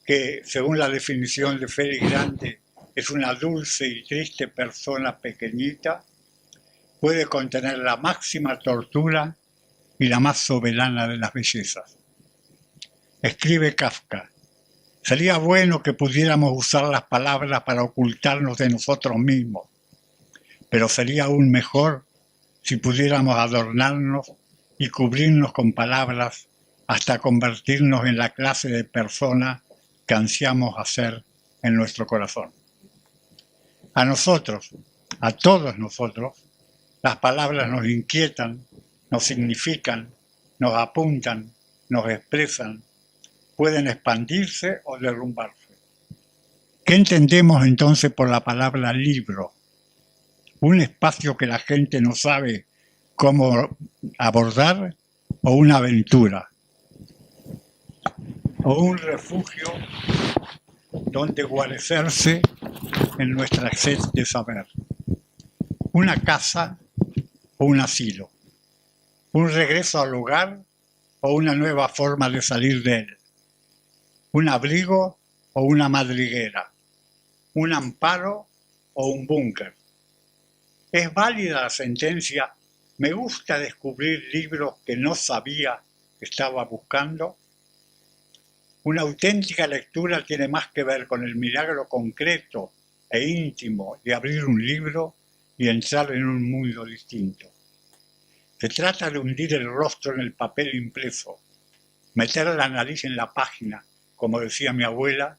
que según la definición de Félix Grande es una dulce y triste persona pequeñita, puede contener la máxima tortura y la más soberana de las bellezas. Escribe Kafka: sería bueno que pudiéramos usar las palabras para ocultarnos de nosotros mismos, pero sería aún mejor si pudiéramos adornarnos y cubrirnos con palabras hasta convertirnos en la clase de persona que ansiamos hacer en nuestro corazón. A nosotros, a todos nosotros, las palabras nos inquietan, nos significan, nos apuntan, nos expresan, pueden expandirse o derrumbarse. ¿Qué entendemos entonces por la palabra libro? ¿Un espacio que la gente no sabe cómo abordar o una aventura? ¿O un refugio donde guarecerse en nuestra sed de saber? ¿Una casa o un asilo? ¿Un regreso al hogar o una nueva forma de salir de él? ¿Un abrigo o una madriguera? ¿Un amparo o un búnker? ¿Es válida la sentencia: me gusta descubrir libros que no sabía que estaba buscando? Una auténtica lectura tiene más que ver con el milagro concreto e íntimo de abrir un libro y entrar en un mundo distinto. Se trata de hundir el rostro en el papel impreso, meter la nariz en la página, como decía mi abuela,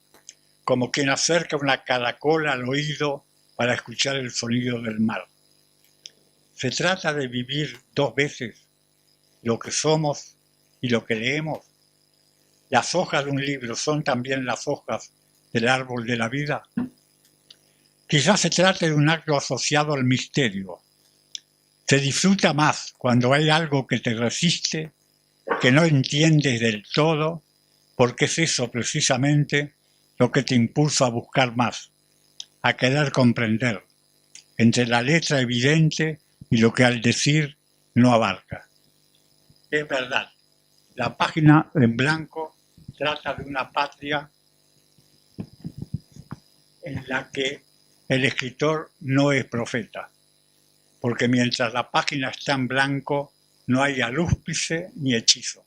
como quien acerca una caracola al oído para escuchar el sonido del mar. Se trata de vivir dos veces lo que somos y lo que leemos. ¿Las hojas de un libro son también las hojas del árbol de la vida? Quizás se trate de un acto asociado al misterio. Se disfruta más cuando hay algo que te resiste, que no entiendes del todo, porque es eso precisamente lo que te impulsa a buscar más, a querer comprender, entre la letra evidente y lo que al decir no abarca. Es verdad, la página en blanco trata de una patria en la que el escritor no es profeta, porque mientras la página está en blanco no hay alúspice ni hechizo.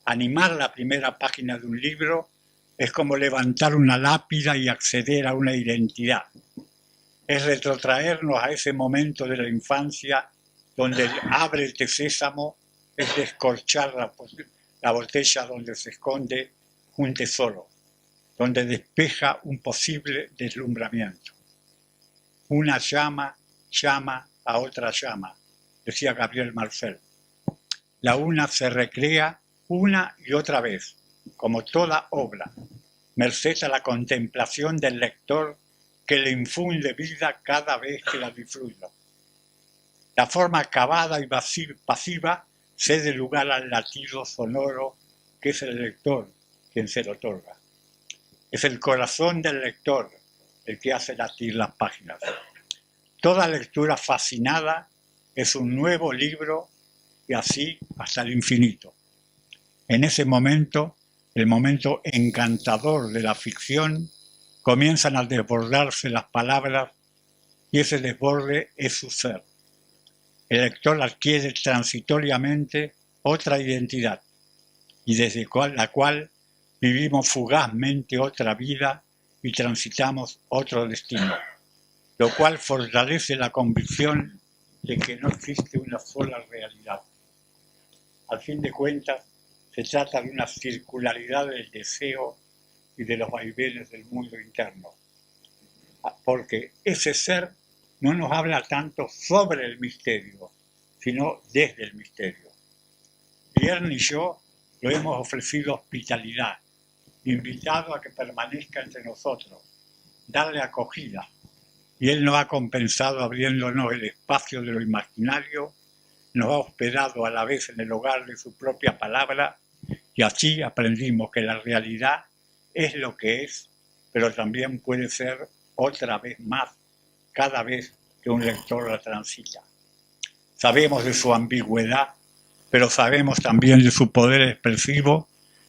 Animar la primera página de un libro es como levantar una lápida y acceder a una identidad. Es retrotraernos a ese momento de la infancia donde el ábrete sésamo es descorchar la botella donde se esconde un tesoro, donde despeja un posible deslumbramiento. Una llama llama a otra llama, decía Gabriel Marcel. La una se recrea una y otra vez, como toda obra, merced a la contemplación del lector que le infunde vida cada vez que la disfruta. La forma acabada y pasiva cede lugar al latido sonoro que es el lector quien se lo otorga. Es el corazón del lector el que hace latir las páginas. Toda lectura fascinada es un nuevo libro y así hasta el infinito. En ese momento, el momento encantador de la ficción, comienzan a desbordarse las palabras y ese desborde es su ser. El lector adquiere transitoriamente otra identidad y desde la cual vivimos fugazmente otra vida y transitamos otro destino, lo cual fortalece la convicción de que no existe una sola realidad. Al fin de cuentas, se trata de una circularidad del deseo y de los vaivenes del mundo interno, porque ese ser no nos habla tanto sobre el misterio, sino desde el misterio. Viernes y yo lo hemos ofrecido hospitalidad, invitado a que permanezca entre nosotros, darle acogida, y él nos ha compensado abriéndonos el espacio de lo imaginario, nos ha hospedado a la vez en el hogar de su propia palabra, y así aprendimos que la realidad es lo que es, pero también puede ser otra vez más cada vez que un lector la transita. Sabemos de su ambigüedad, pero sabemos también de su poder expresivo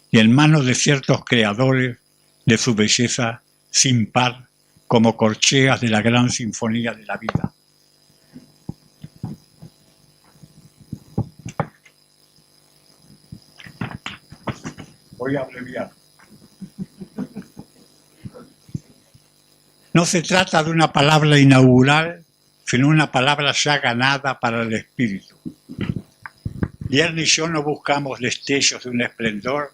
y en manos de ciertos creadores de su belleza sin par, como corcheas de la gran sinfonía de la vida. Voy a abreviar. No se trata de una palabra inaugural, sino una palabra ya ganada para el espíritu. Viernes y yo no buscamos destellos de un esplendor,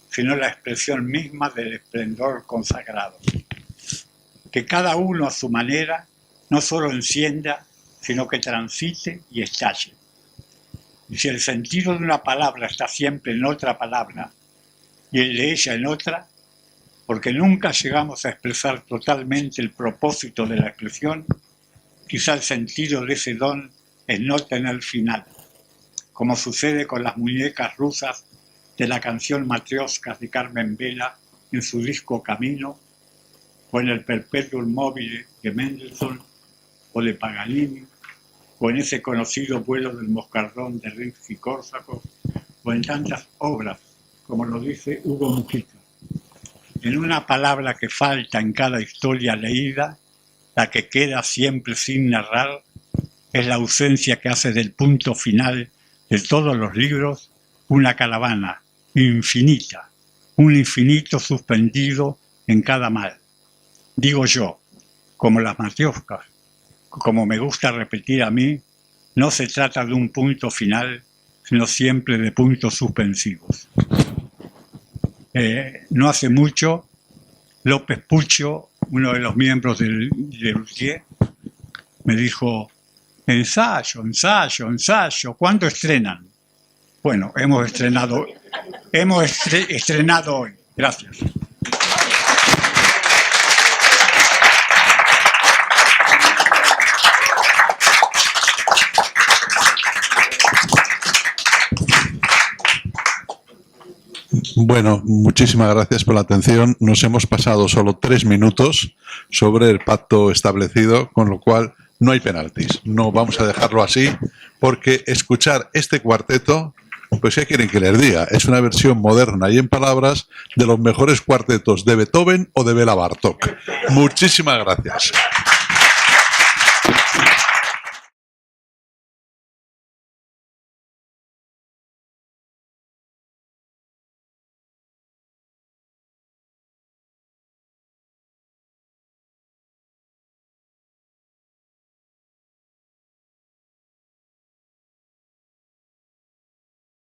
sino la expresión misma del esplendor consagrado. Que cada uno a su manera no solo encienda, sino que transite y estalle. Y si el sentido de una palabra está siempre en otra palabra y el de ella en otra, porque nunca llegamos a expresar totalmente el propósito de la expresión, quizá el sentido de ese don es no tener final, como sucede con las muñecas rusas de la canción Matrioshkas de Carmen Vela en su disco Camino, o en el Perpetuum mobile de Mendelssohn, o de Paganini, o en ese conocido vuelo del moscardón de Rimsky-Kórsakov, o en tantas obras, como lo dice Hugo Mujica. En una palabra que falta en cada historia leída, la que queda siempre sin narrar, es la ausencia que hace del punto final de todos los libros una caravana infinita, un infinito suspendido en cada mal. Digo yo, como las Matrioshkas, como me gusta repetir a mí, no se trata de un punto final, sino siempre de puntos suspensivos. No hace mucho, López Pucho, uno de los miembros de Luthier, me dijo, ensayo, ensayo, ensayo, ¿cuándo estrenan? Bueno, hemos estrenado hoy. Gracias. Bueno, muchísimas gracias por la atención. Nos hemos pasado solo 3 minutos sobre el pacto establecido, con lo cual no hay penaltis. No vamos a dejarlo así, porque escuchar este cuarteto, pues ¿qué quieren que les diga? Es una versión moderna y en palabras de los mejores cuartetos de Beethoven o de Bela Bartók. Muchísimas gracias.